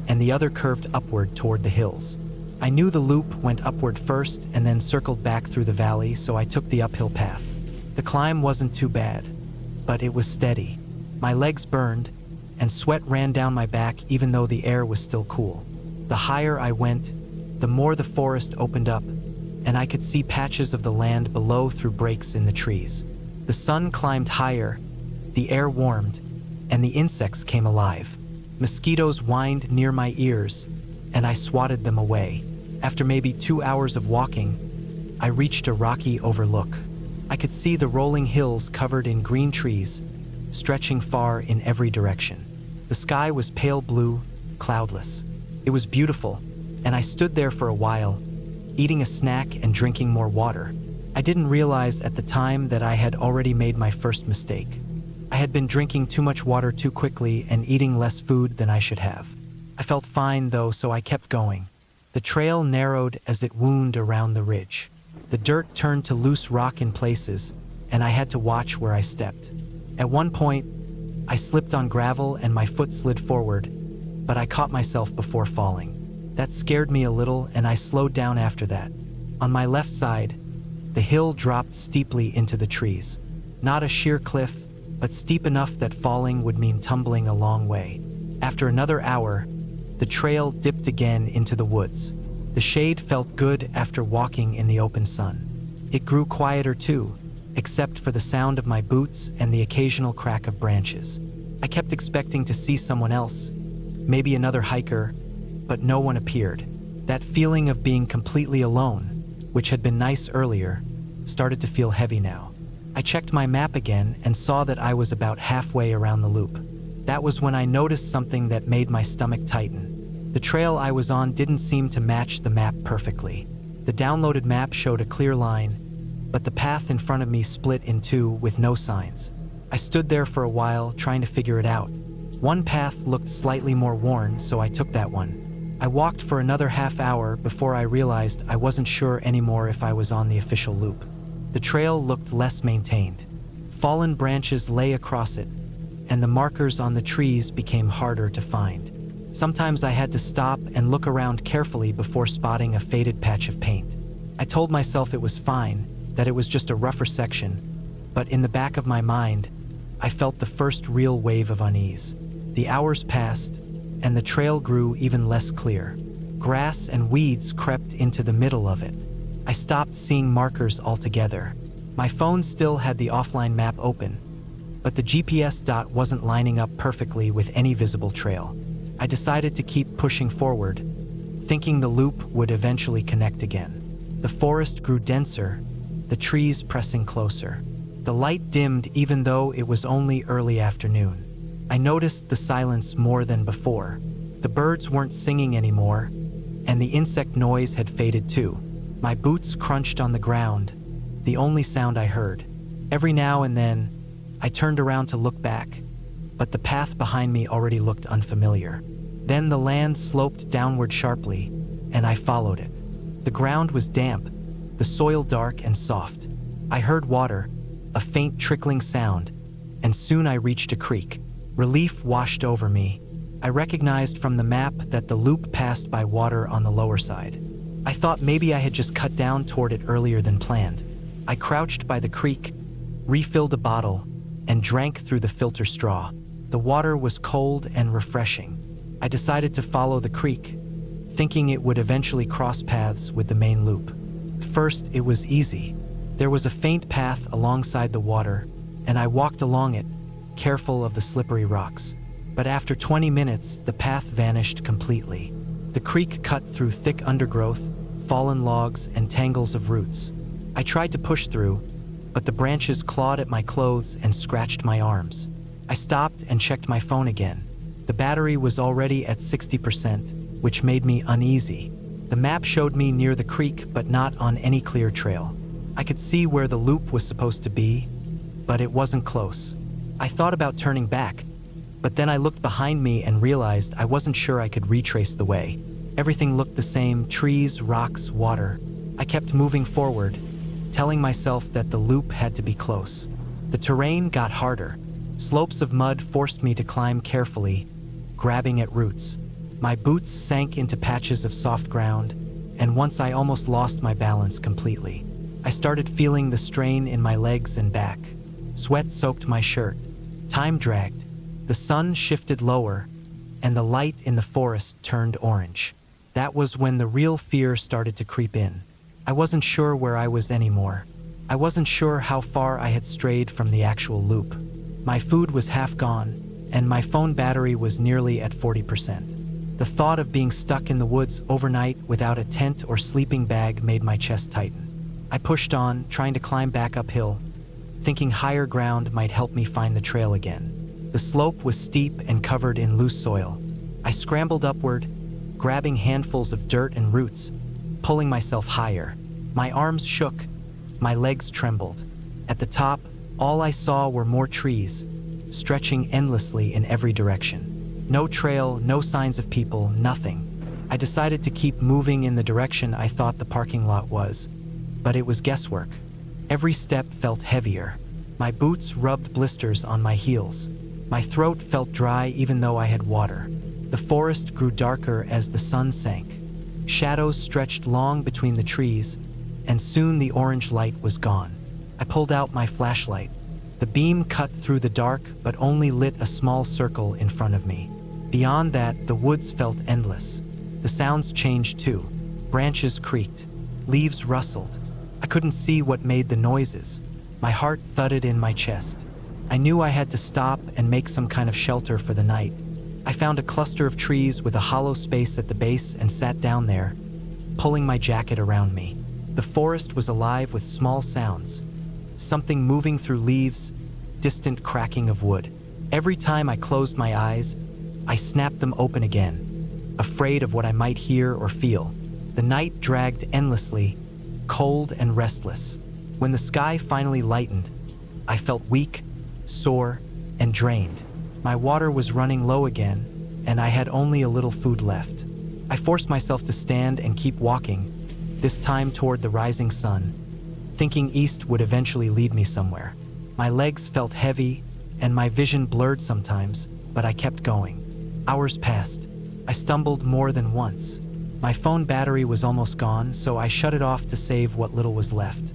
and the other curved upward toward the hills. I knew the loop went upward first and then circled back through the valley, so I took the uphill path. The climb wasn't too bad, but it was steady. My legs burned, and sweat ran down my back even though the air was still cool. The higher I went, the more the forest opened up, and I could see patches of the land below through breaks in the trees. The sun climbed higher, the air warmed, and the insects came alive. Mosquitoes whined near my ears, and I swatted them away. After maybe 2 hours of walking, I reached a rocky overlook. I could see the rolling hills covered in green trees, stretching far in every direction. The sky was pale blue, cloudless. It was beautiful, and I stood there for a while, eating a snack and drinking more water. I didn't realize at the time that I had already made my first mistake. I had been drinking too much water too quickly and eating less food than I should have. I felt fine though, so I kept going. The trail narrowed as it wound around the ridge. The dirt turned to loose rock in places, and I had to watch where I stepped. At one point, I slipped on gravel and my foot slid forward, but I caught myself before falling. That scared me a little, and I slowed down after that. On my left side, the hill dropped steeply into the trees. Not a sheer cliff, but steep enough that falling would mean tumbling a long way. After another hour, the trail dipped again into the woods. The shade felt good after walking in the open sun. It grew quieter too, except for the sound of my boots and the occasional crack of branches. I kept expecting to see someone else, maybe another hiker, but no one appeared. That feeling of being completely alone, which had been nice earlier, started to feel heavy now. I checked my map again and saw that I was about halfway around the loop. That was when I noticed something that made my stomach tighten. The trail I was on didn't seem to match the map perfectly. The downloaded map showed a clear line, but the path in front of me split in two with no signs. I stood there for a while, trying to figure it out. One path looked slightly more worn, so I took that one. I walked for another half hour before I realized I wasn't sure anymore if I was on the official loop. The trail looked less maintained. Fallen branches lay across it, and the markers on the trees became harder to find. Sometimes I had to stop and look around carefully before spotting a faded patch of paint. I told myself it was fine, that it was just a rougher section, but in the back of my mind, I felt the first real wave of unease. The hours passed, and the trail grew even less clear. Grass and weeds crept into the middle of it. I stopped seeing markers altogether. My phone still had the offline map open, but the GPS dot wasn't lining up perfectly with any visible trail. I decided to keep pushing forward, thinking the loop would eventually connect again. The forest grew denser, the trees pressing closer. The light dimmed even though it was only early afternoon. I noticed the silence more than before. The birds weren't singing anymore, and the insect noise had faded too. My boots crunched on the ground, the only sound I heard. Every now and then, I turned around to look back, but the path behind me already looked unfamiliar. Then the land sloped downward sharply, and I followed it. The ground was damp, the soil dark and soft. I heard water, a faint trickling sound, and soon I reached a creek. Relief washed over me. I recognized from the map that the loop passed by water on the lower side. I thought maybe I had just cut down toward it earlier than planned. I crouched by the creek, refilled a bottle, and drank through the filter straw. The water was cold and refreshing. I decided to follow the creek, thinking it would eventually cross paths with the main loop. First, it was easy. There was a faint path alongside the water, and I walked along it, careful of the slippery rocks. But after 20 minutes, the path vanished completely. The creek cut through thick undergrowth, fallen logs, and tangles of roots. I tried to push through, but the branches clawed at my clothes and scratched my arms. I stopped and checked my phone again. The battery was already at 60%, which made me uneasy. The map showed me near the creek, but not on any clear trail. I could see where the loop was supposed to be, but it wasn't close. I thought about turning back, but then I looked behind me and realized I wasn't sure I could retrace the way. Everything looked the same: trees, rocks, water. I kept moving forward, telling myself that the loop had to be close. The terrain got harder. Slopes of mud forced me to climb carefully, grabbing at roots. My boots sank into patches of soft ground, and once I almost lost my balance completely. I started feeling the strain in my legs and back. Sweat soaked my shirt. Time dragged. The sun shifted lower, and the light in the forest turned orange. That was when the real fear started to creep in. I wasn't sure where I was anymore. I wasn't sure how far I had strayed from the actual loop. My food was half gone, and my phone battery was nearly at 40%. The thought of being stuck in the woods overnight without a tent or sleeping bag made my chest tighten. I pushed on, trying to climb back uphill, thinking higher ground might help me find the trail again. The slope was steep and covered in loose soil. I scrambled upward, grabbing handfuls of dirt and roots, pulling myself higher. My arms shook, my legs trembled. At the top, all I saw were more trees, stretching endlessly in every direction. No trail, no signs of people, nothing. I decided to keep moving in the direction I thought the parking lot was, but it was guesswork. Every step felt heavier. My boots rubbed blisters on my heels. My throat felt dry even though I had water. The forest grew darker as the sun sank. Shadows stretched long between the trees, and soon the orange light was gone. I pulled out my flashlight. The beam cut through the dark but only lit a small circle in front of me. Beyond that, the woods felt endless. The sounds changed too. Branches creaked. Leaves rustled. I couldn't see what made the noises. My heart thudded in my chest. I knew I had to stop and make some kind of shelter for the night. I found a cluster of trees with a hollow space at the base and sat down there, pulling my jacket around me. The forest was alive with small sounds. Something moving through leaves, distant cracking of wood. Every time I closed my eyes, I snapped them open again, afraid of what I might hear or feel. The night dragged endlessly, cold and restless. When the sky finally lightened, I felt weak, sore, and drained. My water was running low again, and I had only a little food left. I forced myself to stand and keep walking, this time toward the rising sun, thinking east would eventually lead me somewhere. My legs felt heavy, and my vision blurred sometimes, but I kept going. Hours passed. I stumbled more than once. My phone battery was almost gone, so I shut it off to save what little was left.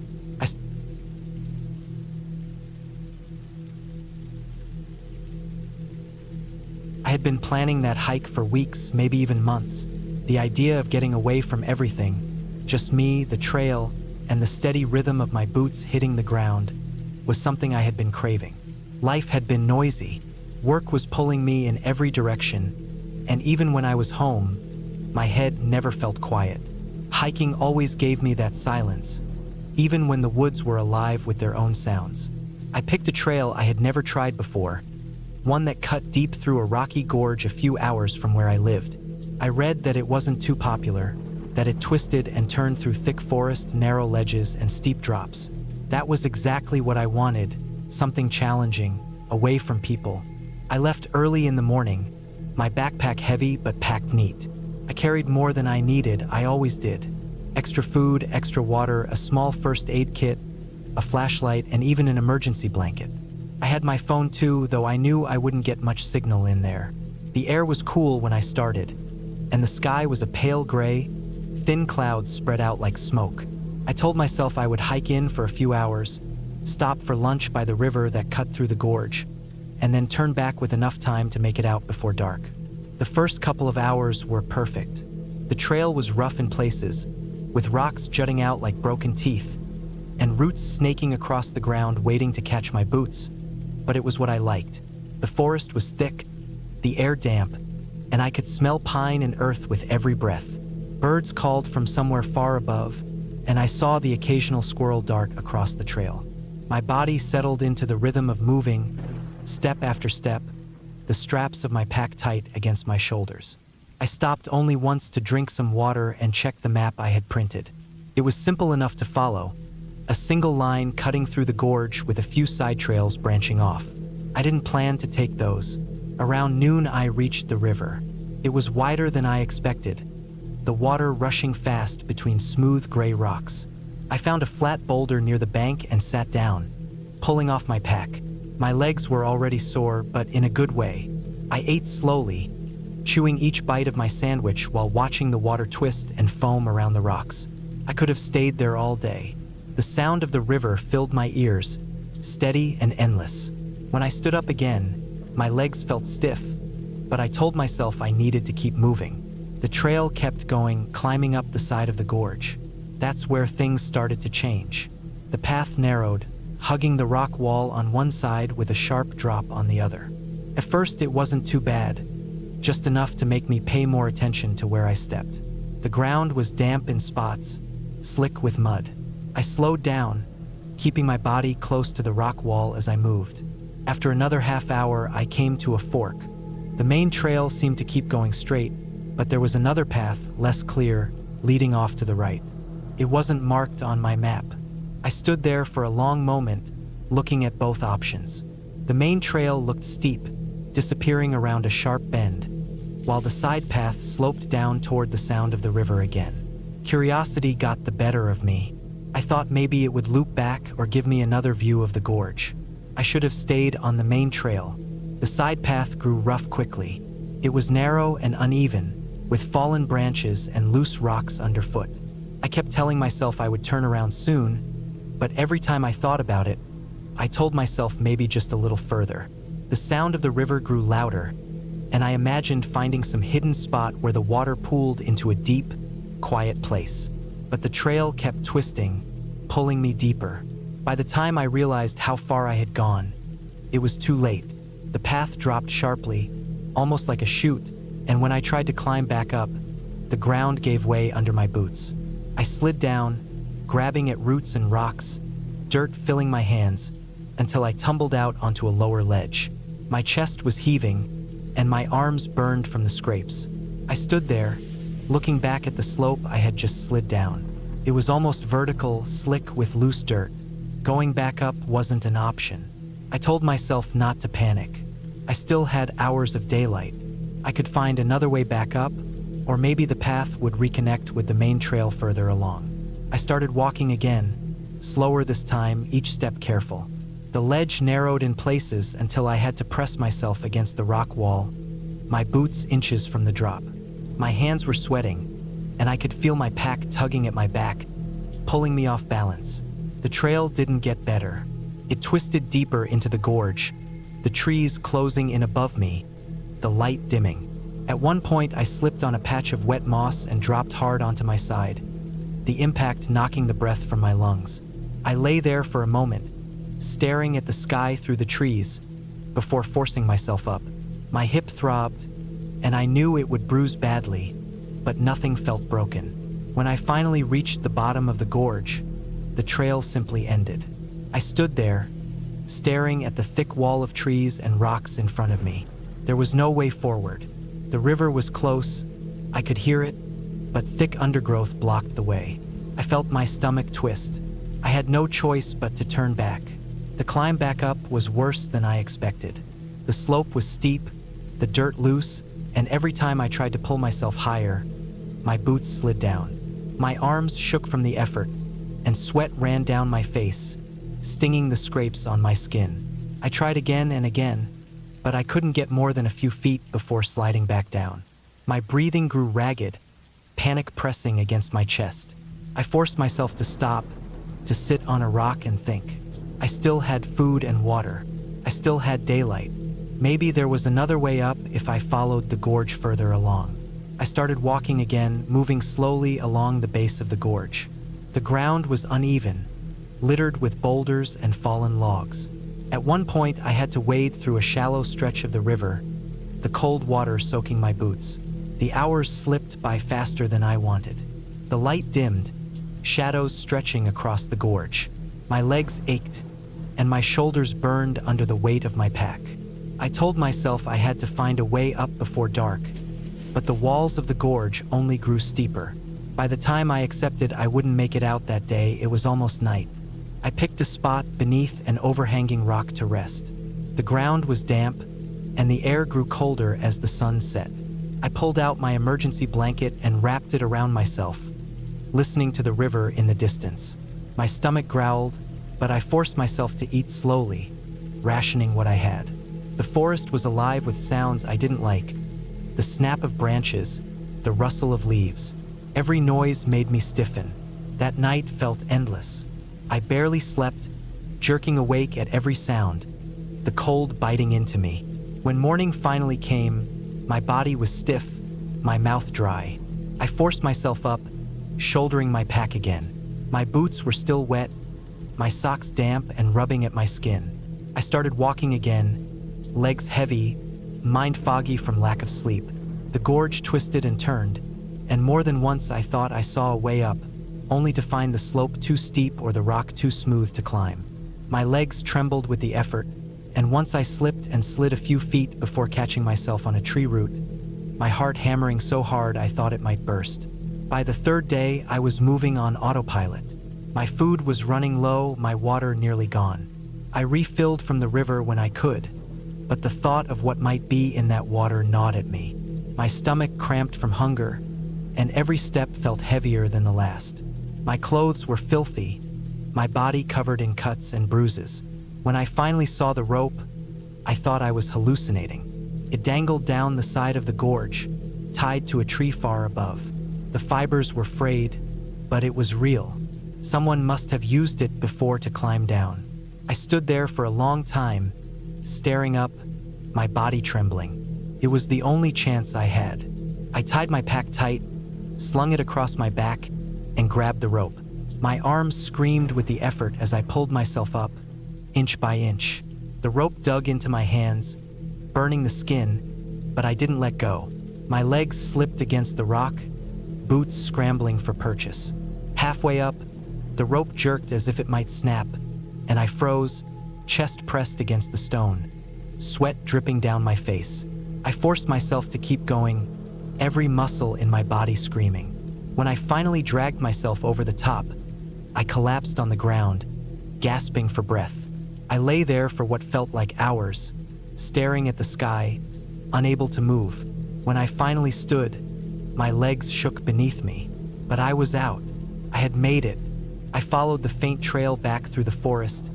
I had been planning that hike for weeks, maybe even months. The idea of getting away from everything, just me, the trail, and the steady rhythm of my boots hitting the ground, was something I had been craving. Life had been noisy. Work was pulling me in every direction, and even when I was home, my head never felt quiet. Hiking always gave me that silence, even when the woods were alive with their own sounds. I picked a trail I had never tried before, one that cut deep through a rocky gorge a few hours from where I lived. I read that it wasn't too popular, that it twisted and turned through thick forest, narrow ledges, and steep drops. That was exactly what I wanted, something challenging, away from people. I left early in the morning, my backpack heavy but packed neat. I carried more than I needed, I always did. Extra food, extra water, a small first aid kit, a flashlight, and even an emergency blanket. I had my phone too, though I knew I wouldn't get much signal in there. The air was cool when I started, and the sky was a pale gray, thin clouds spread out like smoke. I told myself I would hike in for a few hours, stop for lunch by the river that cut through the gorge, and then turn back with enough time to make it out before dark. The first couple of hours were perfect. The trail was rough in places, with rocks jutting out like broken teeth, and roots snaking across the ground waiting to catch my boots. But it was what I liked. The forest was thick, the air damp, and I could smell pine and earth with every breath. Birds called from somewhere far above, and I saw the occasional squirrel dart across the trail. My body settled into the rhythm of moving, step after step, the straps of my pack tight against my shoulders. I stopped only once to drink some water and check the map I had printed. It was simple enough to follow, a single line cutting through the gorge with a few side trails branching off. I didn't plan to take those. Around noon I reached the river. It was wider than I expected, the water rushing fast between smooth gray rocks. I found a flat boulder near the bank and sat down, pulling off my pack. My legs were already sore, but in a good way. I ate slowly, chewing each bite of my sandwich while watching the water twist and foam around the rocks. I could have stayed there all day. The sound of the river filled my ears, steady and endless. When I stood up again, my legs felt stiff, but I told myself I needed to keep moving. The trail kept going, climbing up the side of the gorge. That's where things started to change. The path narrowed, hugging the rock wall on one side with a sharp drop on the other. At first it wasn't too bad, just enough to make me pay more attention to where I stepped. The ground was damp in spots, slick with mud. I slowed down, keeping my body close to the rock wall as I moved. After another half hour, I came to a fork. The main trail seemed to keep going straight, but there was another path, less clear, leading off to the right. It wasn't marked on my map. I stood there for a long moment, looking at both options. The main trail looked steep, disappearing around a sharp bend, while the side path sloped down toward the sound of the river again. Curiosity got the better of me. I thought maybe it would loop back or give me another view of the gorge. I should have stayed on the main trail. The side path grew rough quickly. It was narrow and uneven, with fallen branches and loose rocks underfoot. I kept telling myself I would turn around soon, but every time I thought about it, I told myself maybe just a little further. The sound of the river grew louder, and I imagined finding some hidden spot where the water pooled into a deep, quiet place. But the trail kept twisting, pulling me deeper. By the time I realized how far I had gone, it was too late. The path dropped sharply, almost like a chute, and when I tried to climb back up, the ground gave way under my boots. I slid down, grabbing at roots and rocks, dirt filling my hands, until I tumbled out onto a lower ledge. My chest was heaving, and my arms burned from the scrapes. I stood there, looking back at the slope I had just slid down. It was almost vertical, slick with loose dirt, Going back up wasn't an option. I told myself not to panic. I still had hours of daylight. I could find another way back up, or maybe the path would reconnect with the main trail further along. I started walking again, slower this time, each step careful. The ledge narrowed in places until I had to press myself against the rock wall, my boots inches from the drop. My hands were sweating, and I could feel my pack tugging at my back, pulling me off balance. The trail didn't get better. It twisted deeper into the gorge, the trees closing in above me, the light dimming. At one point, I slipped on a patch of wet moss and dropped hard onto my side, the impact knocking the breath from my lungs. I lay there for a moment, staring at the sky through the trees, before forcing myself up. My hip throbbed, and I knew it would bruise badly, but nothing felt broken. When I finally reached the bottom of the gorge, the trail simply ended. I stood there, staring at the thick wall of trees and rocks in front of me. There was no way forward. The river was close, I could hear it, but thick undergrowth blocked the way. I felt my stomach twist. I had no choice but to turn back. The climb back up was worse than I expected. The slope was steep, the dirt loose, and every time I tried to pull myself higher, my boots slid down. My arms shook from the effort, and sweat ran down my face, stinging the scrapes on my skin. I tried again and again, but I couldn't get more than a few feet before sliding back down. My breathing grew ragged, panic pressing against my chest. I forced myself to stop, to sit on a rock and think. I still had food and water. I still had daylight. Maybe there was another way up if I followed the gorge further along. I started walking again, moving slowly along the base of the gorge. The ground was uneven, littered with boulders and fallen logs. At one point, I had to wade through a shallow stretch of the river, the cold water soaking my boots. The hours slipped by faster than I wanted. The light dimmed, shadows stretching across the gorge. My legs ached, and my shoulders burned under the weight of my pack. I told myself I had to find a way up before dark, but the walls of the gorge only grew steeper. By the time I accepted I wouldn't make it out that day, it was almost night. I picked a spot beneath an overhanging rock to rest. The ground was damp, and the air grew colder as the sun set. I pulled out my emergency blanket and wrapped it around myself, listening to the river in the distance. My stomach growled, but I forced myself to eat slowly, rationing what I had. The forest was alive with sounds I didn't like. The snap of branches, the rustle of leaves. Every noise made me stiffen. That night felt endless. I barely slept, jerking awake at every sound, the cold biting into me. When morning finally came, my body was stiff, my mouth dry. I forced myself up, shouldering my pack again. My boots were still wet, my socks damp and rubbing at my skin. I started walking again, legs heavy, mind foggy from lack of sleep. The gorge twisted and turned, and more than once I thought I saw a way up, only to find the slope too steep or the rock too smooth to climb. My legs trembled with the effort, and once I slipped and slid a few feet before catching myself on a tree root, my heart hammering so hard I thought it might burst. By the third day, I was moving on autopilot. My food was running low, my water nearly gone. I refilled from the river when I could, but the thought of what might be in that water gnawed at me. My stomach cramped from hunger, and every step felt heavier than the last. My clothes were filthy, my body covered in cuts and bruises. When I finally saw the rope, I thought I was hallucinating. It dangled down the side of the gorge, tied to a tree far above. The fibers were frayed, but it was real. Someone must have used it before to climb down. I stood there for a long time, staring up, my body trembling. It was the only chance I had. I tied my pack tight, slung it across my back, and grabbed the rope. My arms screamed with the effort as I pulled myself up, inch by inch. The rope dug into my hands, burning the skin, but I didn't let go. My legs slipped against the rock, boots scrambling for purchase. Halfway up, the rope jerked as if it might snap, and I froze, chest pressed against the stone, sweat dripping down my face. I forced myself to keep going, every muscle in my body screaming. When I finally dragged myself over the top, I collapsed on the ground, gasping for breath. I lay there for what felt like hours, staring at the sky, unable to move. When I finally stood, my legs shook beneath me. But I was out. I had made it. I followed the faint trail back through the forest,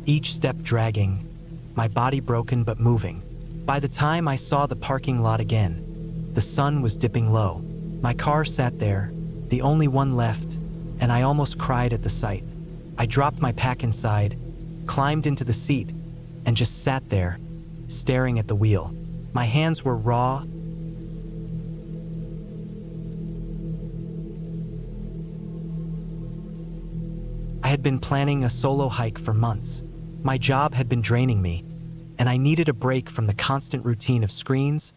each step dragging, my body broken but moving. By the time I saw the parking lot again, the sun was dipping low. My car sat there, the only one left, and I almost cried at the sight. I dropped my pack inside, climbed into the seat, and just sat there, staring at the wheel. My hands were raw. I had been planning a solo hike for months. My job had been draining me, and I needed a break from the constant routine of screens,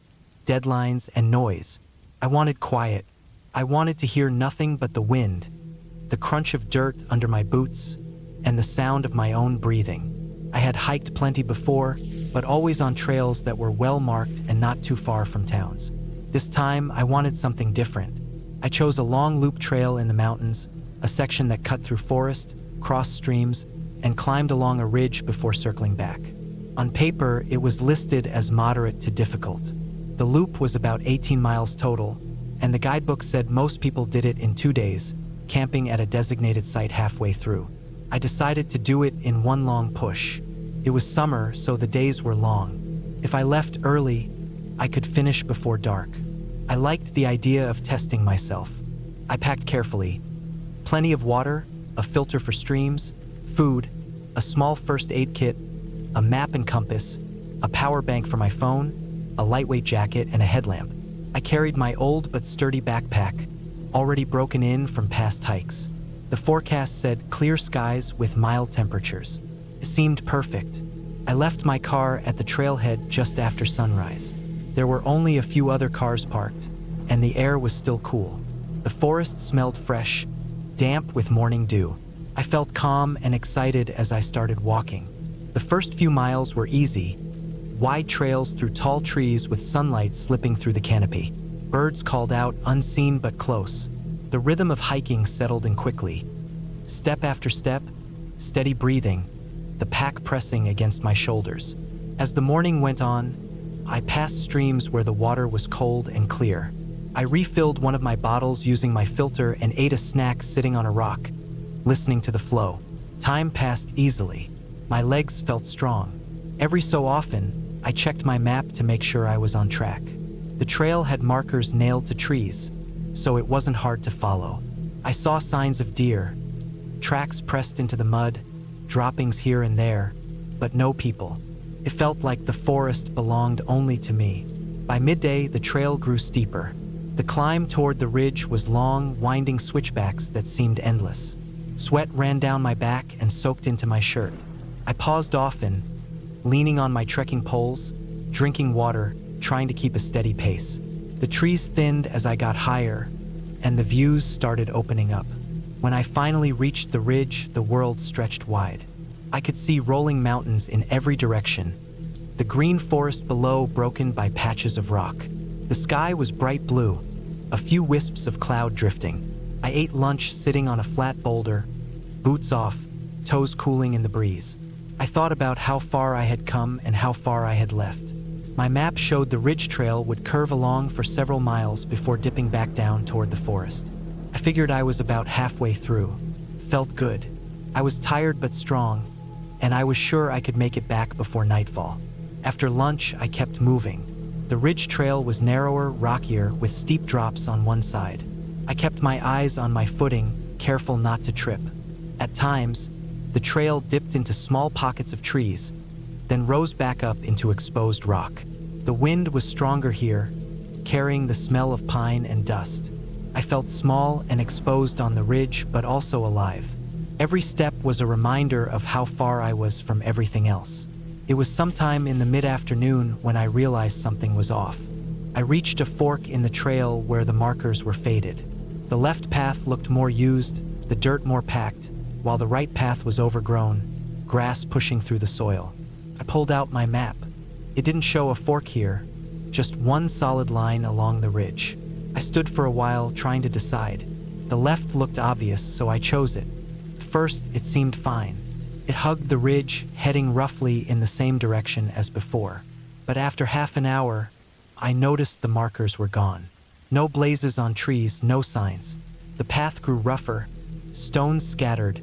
deadlines, and noise. I wanted quiet. I wanted to hear nothing but the wind, the crunch of dirt under my boots, and the sound of my own breathing. I had hiked plenty before, but always on trails that were well marked and not too far from towns. This time, I wanted something different. I chose a long loop trail in the mountains, a section that cut through forest, crossed streams, and climbed along a ridge before circling back. On paper, it was listed as moderate to difficult. The loop was about 18 miles total, and the guidebook said most people did it in 2 days, camping at a designated site halfway through. I decided to do it in one long push. It was summer, so the days were long. If I left early, I could finish before dark. I liked the idea of testing myself. I packed carefully. Plenty of water, a filter for streams, food, a small first aid kit, a map and compass, a power bank for my phone, a lightweight jacket, and a headlamp. I carried my old but sturdy backpack, already broken in from past hikes. The forecast said clear skies with mild temperatures. It seemed perfect. I left my car at the trailhead just after sunrise. There were only a few other cars parked, and the air was still cool. The forest smelled fresh, damp with morning dew. I felt calm and excited as I started walking. The first few miles were easy, wide trails through tall trees with sunlight slipping through the canopy. Birds called out, unseen but close. The rhythm of hiking settled in quickly. Step after step, steady breathing, the pack pressing against my shoulders. As the morning went on, I passed streams where the water was cold and clear. I refilled one of my bottles using my filter and ate a snack sitting on a rock, listening to the flow. Time passed easily. My legs felt strong. Every so often, I checked my map to make sure I was on track. The trail had markers nailed to trees, so it wasn't hard to follow. I saw signs of deer, tracks pressed into the mud, droppings here and there, but no people. It felt like the forest belonged only to me. By midday, the trail grew steeper. The climb toward the ridge was long, winding switchbacks that seemed endless. Sweat ran down my back and soaked into my shirt. I paused often, leaning on my trekking poles, drinking water, trying to keep a steady pace. The trees thinned as I got higher, and the views started opening up. When I finally reached the ridge, the world stretched wide. I could see rolling mountains in every direction, the green forest below broken by patches of rock. The sky was bright blue, a few wisps of cloud drifting. I ate lunch sitting on a flat boulder, boots off, toes cooling in the breeze. I thought about how far I had come and how far I had left. My map showed the ridge trail would curve along for several miles before dipping back down toward the forest. I figured I was about halfway through. Felt good. I was tired but strong, and I was sure I could make it back before nightfall. After lunch, I kept moving. The ridge trail was narrower, rockier, with steep drops on one side. I kept my eyes on my footing, careful not to trip. At times, the trail dipped into small pockets of trees, then rose back up into exposed rock. The wind was stronger here, carrying the smell of pine and dust. I felt small and exposed on the ridge, but also alive. Every step was a reminder of how far I was from everything else. It was sometime in the mid-afternoon when I realized something was off. I reached a fork in the trail where the markers were faded. The left path looked more used, the dirt more packed, while the right path was overgrown, grass pushing through the soil. I pulled out my map. It didn't show a fork here, just one solid line along the ridge. I stood for a while trying to decide. The left looked obvious, so I chose it. First, it seemed fine. It hugged the ridge, heading roughly in the same direction as before. But after half an hour, I noticed the markers were gone. No blazes on trees, no signs. The path grew rougher, stones scattered,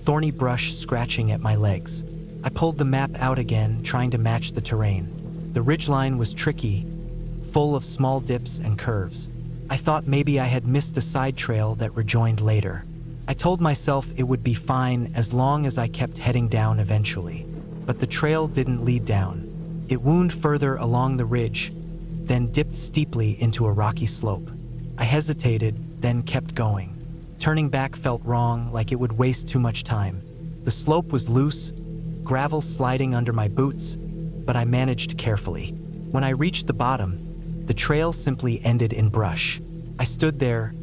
thorny brush scratching at my legs. I pulled the map out again, trying to match the terrain. The ridgeline was tricky, full of small dips and curves. I thought maybe I had missed a side trail that rejoined later. I told myself it would be fine as long as I kept heading down eventually. But the trail didn't lead down. It wound further along the ridge, then dipped steeply into a rocky slope. I hesitated, then kept going. Turning back felt wrong, like it would waste too much time. The slope was loose, gravel sliding under my boots, but I managed carefully. When I reached the bottom, the trail simply ended in brush. I stood there,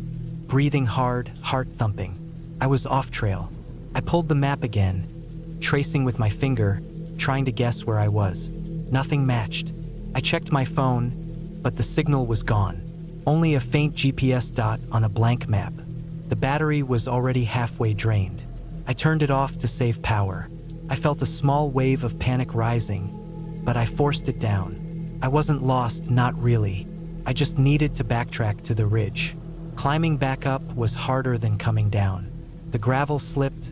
breathing hard, heart thumping. I was off trail. I pulled the map again, tracing with my finger, trying to guess where I was. Nothing matched. I checked my phone, but the signal was gone. Only a faint GPS dot on a blank map. The battery was already halfway drained. I turned it off to save power. I felt a small wave of panic rising, but I forced it down. I wasn't lost, not really. I just needed to backtrack to the ridge. Climbing back up was harder than coming down. The gravel slipped,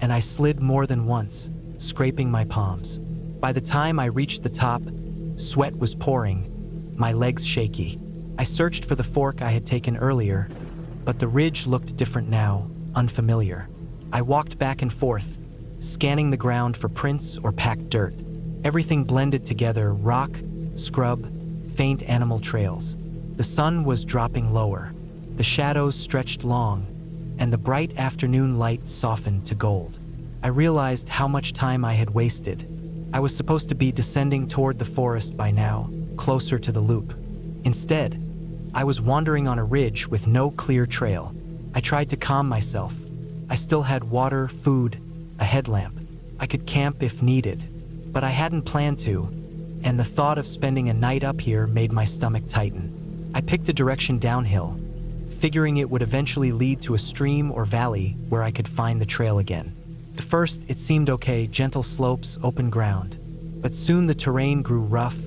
and I slid more than once, scraping my palms. By the time I reached the top, sweat was pouring, my legs shaky. I searched for the fork I had taken earlier, but the ridge looked different now, unfamiliar. I walked back and forth, scanning the ground for prints or packed dirt. Everything blended together: rock, scrub, faint animal trails. The sun was dropping lower. The shadows stretched long, and the bright afternoon light softened to gold. I realized how much time I had wasted. I was supposed to be descending toward the forest by now, closer to the loop. Instead, I was wandering on a ridge with no clear trail. I tried to calm myself. I still had water, food, a headlamp. I could camp if needed, but I hadn't planned to, and the thought of spending a night up here made my stomach tighten. I picked a direction downhill, figuring it would eventually lead to a stream or valley where I could find the trail again. At first, it seemed okay, gentle slopes, open ground. But soon the terrain grew rough,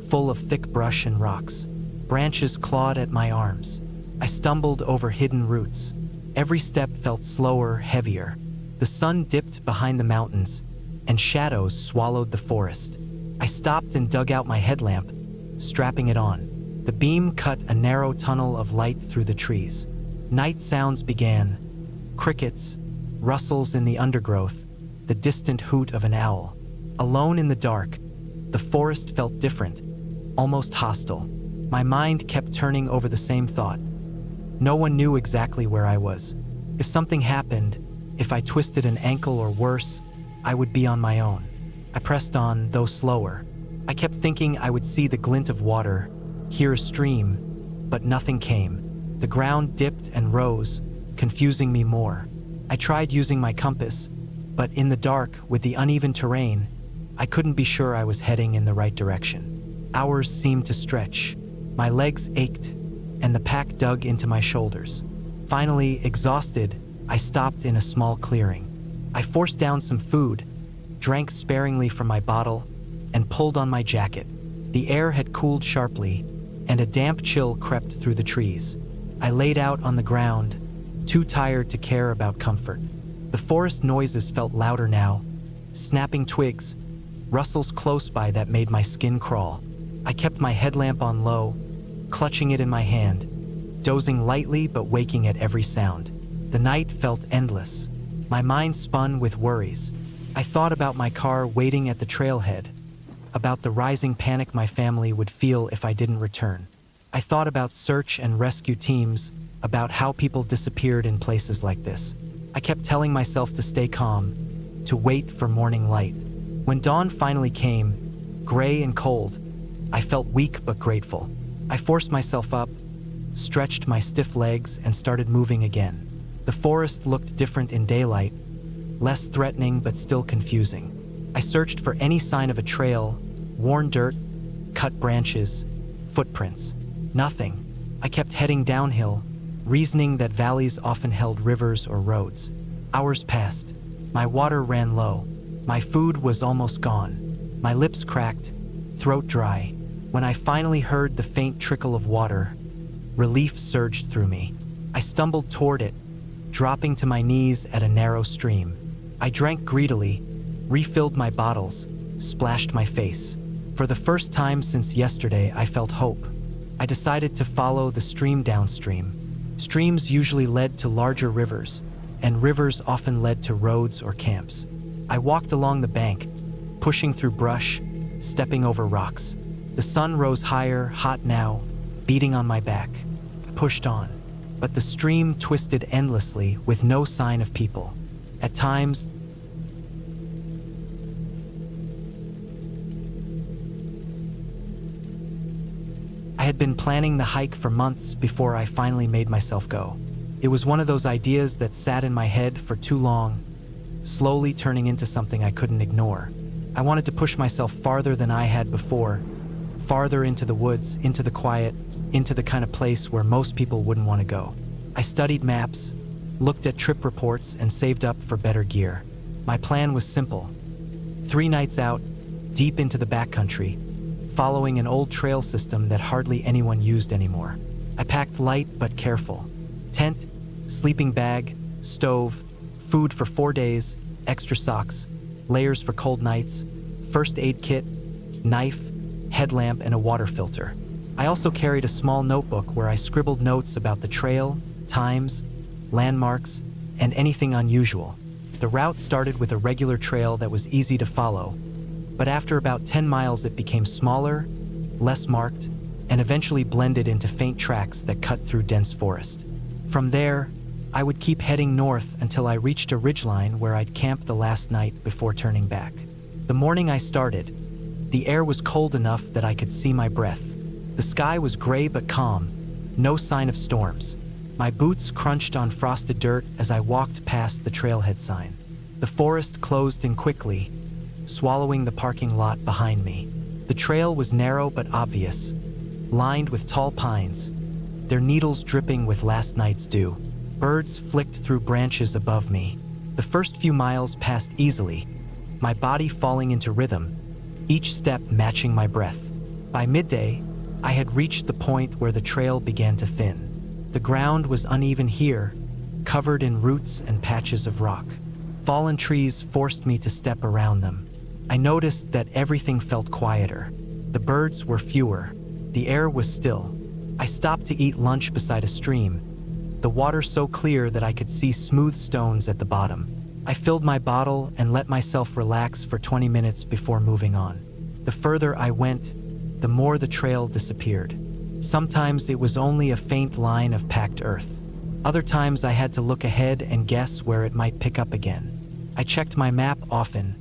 full of thick brush and rocks. Branches clawed at my arms. I stumbled over hidden roots. Every step felt slower, heavier. The sun dipped behind the mountains, and shadows swallowed the forest. I stopped and dug out my headlamp, strapping it on. The beam cut a narrow tunnel of light through the trees. Night sounds began: crickets, rustles in the undergrowth, the distant hoot of an owl. Alone in the dark, the forest felt different, almost hostile. My mind kept turning over the same thought. No one knew exactly where I was. If something happened, if I twisted an ankle or worse, I would be on my own. I pressed on, though slower. I kept thinking I would see the glint of water, hear a stream, but nothing came. The ground dipped and rose, confusing me more. I tried using my compass, but in the dark, with the uneven terrain, I couldn't be sure I was heading in the right direction. Hours seemed to stretch. My legs ached, and the pack dug into my shoulders. Finally, exhausted, I stopped in a small clearing. I forced down some food, drank sparingly from my bottle, and pulled on my jacket. The air had cooled sharply, and a damp chill crept through the trees. I laid out on the ground, too tired to care about comfort. The forest noises felt louder now: snapping twigs, rustles close by that made my skin crawl. I kept my headlamp on low, clutching it in my hand, dozing lightly but waking at every sound. The night felt endless. My mind spun with worries. I thought about my car waiting at the trailhead, about the rising panic my family would feel if I didn't return. I thought about search and rescue teams, about how people disappeared in places like this. I kept telling myself to stay calm, to wait for morning light. When dawn finally came, gray and cold, I felt weak but grateful. I forced myself up, stretched my stiff legs, and started moving again. The forest looked different in daylight, less threatening but still confusing. I searched for any sign of a trail: worn dirt, cut branches, footprints. Nothing. I kept heading downhill, reasoning that valleys often held rivers or roads. Hours passed. My water ran low. My food was almost gone. My lips cracked, throat dry. When I finally heard the faint trickle of water, relief surged through me. I stumbled toward it, dropping to my knees at a narrow stream. I drank greedily, refilled my bottles, splashed my face. For the first time since yesterday, I felt hope. I decided to follow the stream downstream. Streams usually led to larger rivers, and rivers often led to roads or camps. I walked along the bank, pushing through brush, stepping over rocks. The sun rose higher, hot now, beating on my back. Pushed on. But the stream twisted endlessly with no sign of people. At times, I had been planning the hike for months before I finally made myself go. It was one of those ideas that sat in my head for too long, slowly turning into something I couldn't ignore. I wanted to push myself farther than I had before, farther into the woods, into the quiet, into the kind of place where most people wouldn't want to go. I studied maps, looked at trip reports, and saved up for better gear. My plan was simple. 3 nights out, deep into the backcountry, following an old trail system that hardly anyone used anymore. I packed light but careful. Tent, sleeping bag, stove, food for 4 days, extra socks, layers for cold nights, first aid kit, knife, headlamp, and a water filter. I also carried a small notebook where I scribbled notes about the trail, times, landmarks, and anything unusual. The route started with a regular trail that was easy to follow, but after about 10 miles it became smaller, less marked, and eventually blended into faint tracks that cut through dense forest. From there, I would keep heading north until I reached a ridgeline where I'd camp the last night before turning back. The morning I started, the air was cold enough that I could see my breath. The sky was gray but calm, no sign of storms. My boots crunched on frosted dirt as I walked past the trailhead sign. The forest closed in quickly, swallowing the parking lot behind me. The trail was narrow but obvious, lined with tall pines, their needles dripping with last night's dew. Birds flicked through branches above me. The first few miles passed easily, my body falling into rhythm, each step matching my breath. By midday, I had reached the point where the trail began to thin. The ground was uneven here, covered in roots and patches of rock. Fallen trees forced me to step around them. I noticed that everything felt quieter. The birds were fewer. The air was still. I stopped to eat lunch beside a stream, the water so clear that I could see smooth stones at the bottom. I filled my bottle and let myself relax for 20 minutes before moving on. The further I went, the more the trail disappeared. Sometimes it was only a faint line of packed earth. Other times I had to look ahead and guess where it might pick up again. I checked my map often,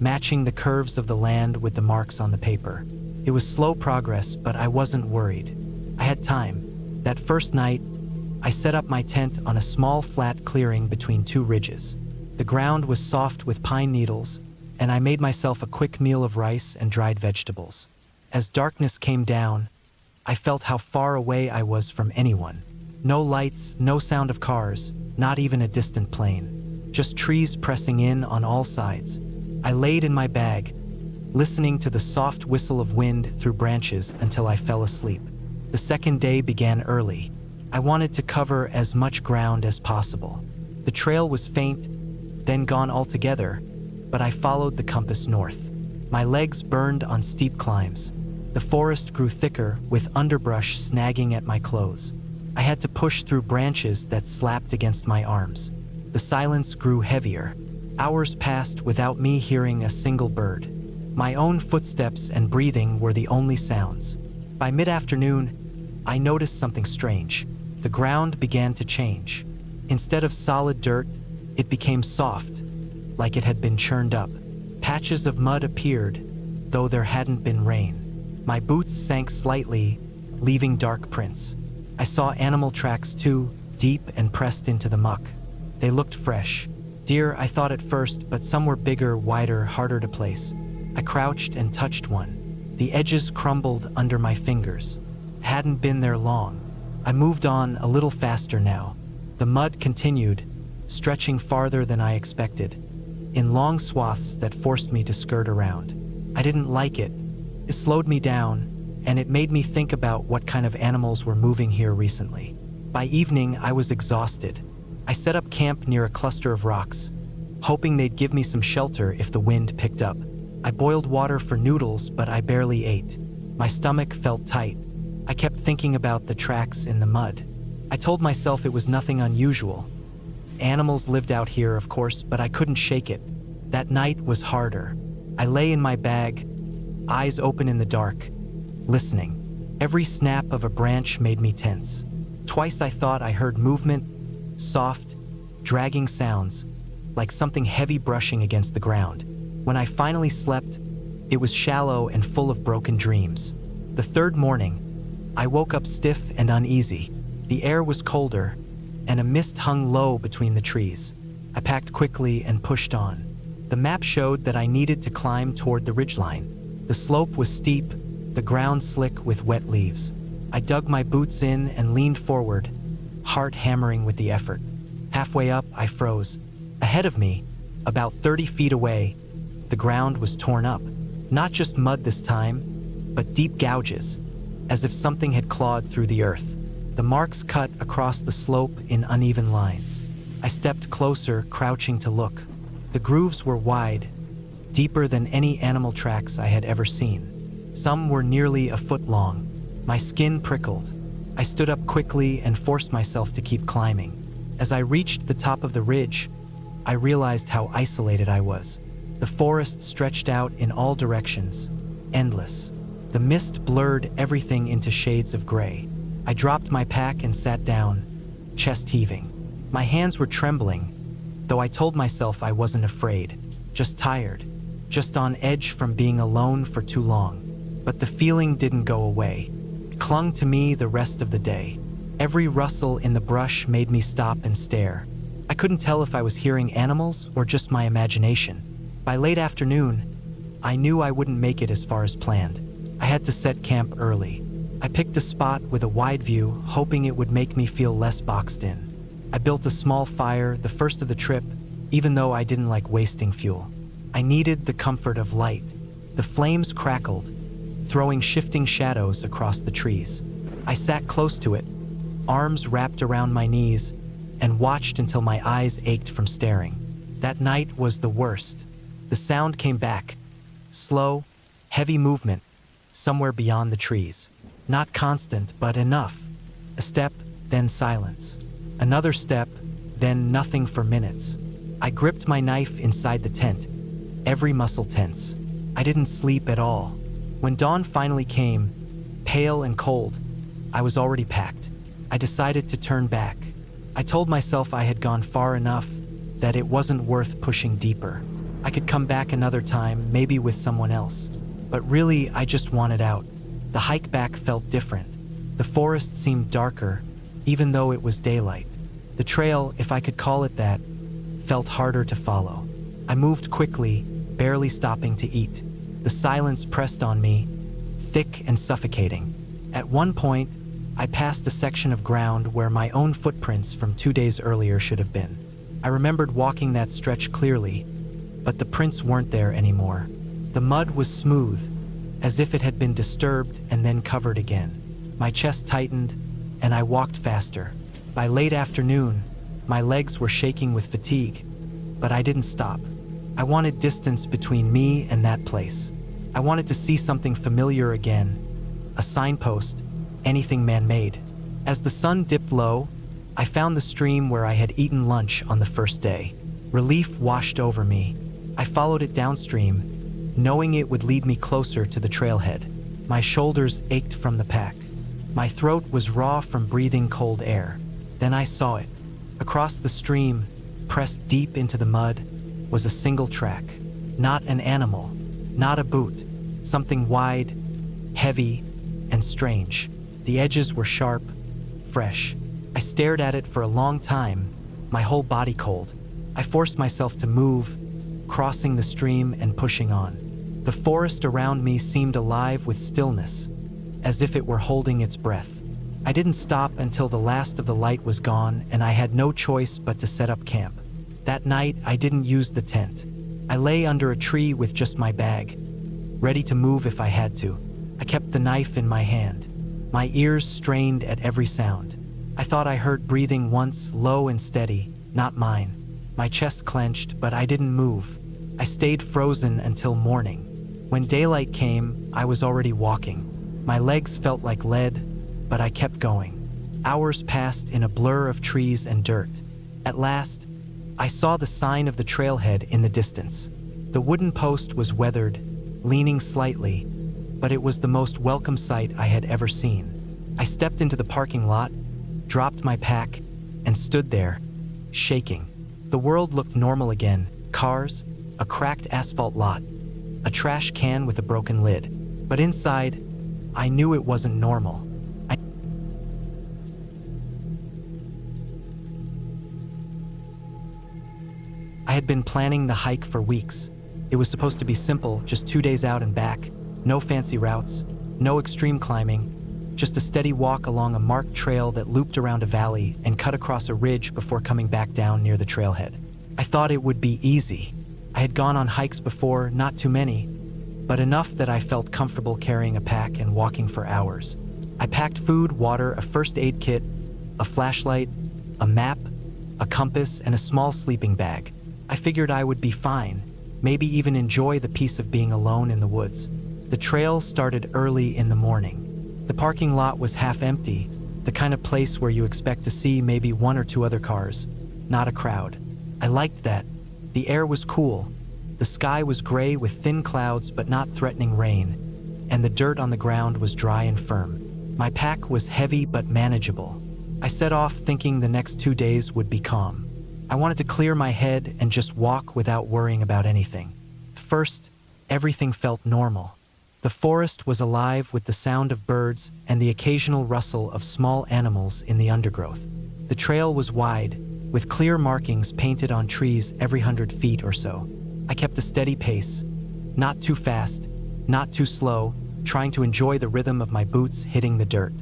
matching the curves of the land with the marks on the paper. It was slow progress, but I wasn't worried. I had time. That first night, I set up my tent on a small flat clearing between 2 ridges. The ground was soft with pine needles, and I made myself a quick meal of rice and dried vegetables. As darkness came down, I felt how far away I was from anyone. No lights, no sound of cars, not even a distant plane. Just trees pressing in on all sides. I laid in my bag, listening to the soft whistle of wind through branches until I fell asleep. The second day began early. I wanted to cover as much ground as possible. The trail was faint, then gone altogether, but I followed the compass north. My legs burned on steep climbs. The forest grew thicker, with underbrush snagging at my clothes. I had to push through branches that slapped against my arms. The silence grew heavier. Hours passed without me hearing a single bird. My own footsteps and breathing were the only sounds. By mid-afternoon, I noticed something strange. The ground began to change. Instead of solid dirt, it became soft, like it had been churned up. Patches of mud appeared, though there hadn't been rain. My boots sank slightly, leaving dark prints. I saw animal tracks too, deep and pressed into the muck. They looked fresh. Deer, I thought at first, but some were bigger, wider, harder to place. I crouched and touched one. The edges crumbled under my fingers. I hadn't been there long. I moved on a little faster now. The mud continued, stretching farther than I expected. in long swaths that forced me to skirt around. I didn't like it. It slowed me down, and it made me think about what kind of animals were moving here recently. By evening, I was exhausted. I set up camp near a cluster of rocks, hoping they'd give me some shelter if the wind picked up. I boiled water for noodles, but I barely ate. My stomach felt tight. I kept thinking about the tracks in the mud. I told myself it was nothing unusual. Animals lived out here, of course, but I couldn't shake it. That night was harder. I lay in my bag, eyes open in the dark, listening. Every snap of a branch made me tense. Twice I thought I heard movement, soft, dragging sounds, like something heavy brushing against the ground. When I finally slept, it was shallow and full of broken dreams. The third morning, I woke up stiff and uneasy. The air was colder, and a mist hung low between the trees. I packed quickly and pushed on. The map showed that I needed to climb toward the ridgeline. The slope was steep, the ground slick with wet leaves. I dug my boots in and leaned forward, heart hammering with the effort. Halfway up, I froze. Ahead of me, about 30 feet away, the ground was torn up. Not just mud this time, but deep gouges, as if something had clawed through the earth. The marks cut across the slope in uneven lines. I stepped closer, crouching to look. The grooves were wide, deeper than any animal tracks I had ever seen. Some were nearly a foot long. My skin prickled. I stood up quickly and forced myself to keep climbing. As I reached the top of the ridge, I realized how isolated I was. The forest stretched out in all directions, endless. The mist blurred everything into shades of gray. I dropped my pack and sat down, chest heaving. My hands were trembling, though I told myself I wasn't afraid, just tired, just on edge from being alone for too long. But the feeling didn't go away. It clung to me the rest of the day. Every rustle in the brush made me stop and stare. I couldn't tell if I was hearing animals or just my imagination. By late afternoon, I knew I wouldn't make it as far as planned. I had to set camp early. I picked a spot with a wide view, hoping it would make me feel less boxed in. I built a small fire, the first of the trip, even though I didn't like wasting fuel. I needed the comfort of light. The flames crackled, throwing shifting shadows across the trees. I sat close to it, arms wrapped around my knees, and watched until my eyes ached from staring. That night was the worst. The sound came back, slow, heavy movement, somewhere beyond the trees. Not constant, but enough. A step, then silence. Another step, then nothing for minutes. I gripped my knife inside the tent, every muscle tense. I didn't sleep at all. When dawn finally came, pale and cold, I was already packed. I decided to turn back. I told myself I had gone far enough, that it wasn't worth pushing deeper. I could come back another time, maybe with someone else. But really, I just wanted out. The hike back felt different. The forest seemed darker, even though it was daylight. The trail, if I could call it that, felt harder to follow. I moved quickly, barely stopping to eat. The silence pressed on me, thick and suffocating. At one point, I passed a section of ground where my own footprints from 2 days earlier should have been. I remembered walking that stretch clearly, but the prints weren't there anymore. The mud was smooth, as if it had been disturbed and then covered again. My chest tightened, and I walked faster. By late afternoon, my legs were shaking with fatigue, but I didn't stop. I wanted distance between me and that place. I wanted to see something familiar again, a signpost, anything man-made. As the sun dipped low, I found the stream where I had eaten lunch on the first day. Relief washed over me. I followed it downstream, knowing it would lead me closer to the trailhead. My shoulders ached from the pack. My throat was raw from breathing cold air. Then I saw it. Across the stream, pressed deep into the mud, was a single track. Not an animal, not a boot. Something wide, heavy, and strange. The edges were sharp, fresh. I stared at it for a long time, my whole body cold. I forced myself to move, crossing the stream and pushing on. The forest around me seemed alive with stillness, as if it were holding its breath. I didn't stop until the last of the light was gone and I had no choice but to set up camp. That night, I didn't use the tent. I lay under a tree with just my bag, ready to move if I had to. I kept the knife in my hand, my ears strained at every sound. I thought I heard breathing once, low and steady, not mine. My chest clenched, but I didn't move. I stayed frozen until morning. When daylight came, I was already walking. My legs felt like lead, but I kept going. Hours passed in a blur of trees and dirt. At last, I saw the sign of the trailhead in the distance. The wooden post was weathered, leaning slightly, but it was the most welcome sight I had ever seen. I stepped into the parking lot, dropped my pack, and stood there, shaking. The world looked normal again. Cars, a cracked asphalt lot, a trash can with a broken lid. But inside, I knew it wasn't normal. I had been planning the hike for weeks. It was supposed to be simple, just 2 days out and back. No fancy routes, no extreme climbing, just a steady walk along a marked trail that looped around a valley and cut across a ridge before coming back down near the trailhead. I thought it would be easy. I had gone on hikes before, not too many, but enough that I felt comfortable carrying a pack and walking for hours. I packed food, water, a first aid kit, a flashlight, a map, a compass, and a small sleeping bag. I figured I would be fine, maybe even enjoy the peace of being alone in the woods. The trail started early in the morning. The parking lot was half empty, the kind of place where you expect to see maybe 1 or 2 other cars, not a crowd. I liked that. The air was cool. The sky was gray with thin clouds but not threatening rain, and the dirt on the ground was dry and firm. My pack was heavy but manageable. I set off thinking the next 2 days would be calm. I wanted to clear my head and just walk without worrying about anything. First, everything felt normal. The forest was alive with the sound of birds and the occasional rustle of small animals in the undergrowth. The trail was wide, with clear markings painted on trees every 100 feet or so. I kept a steady pace, not too fast, not too slow, trying to enjoy the rhythm of my boots hitting the dirt.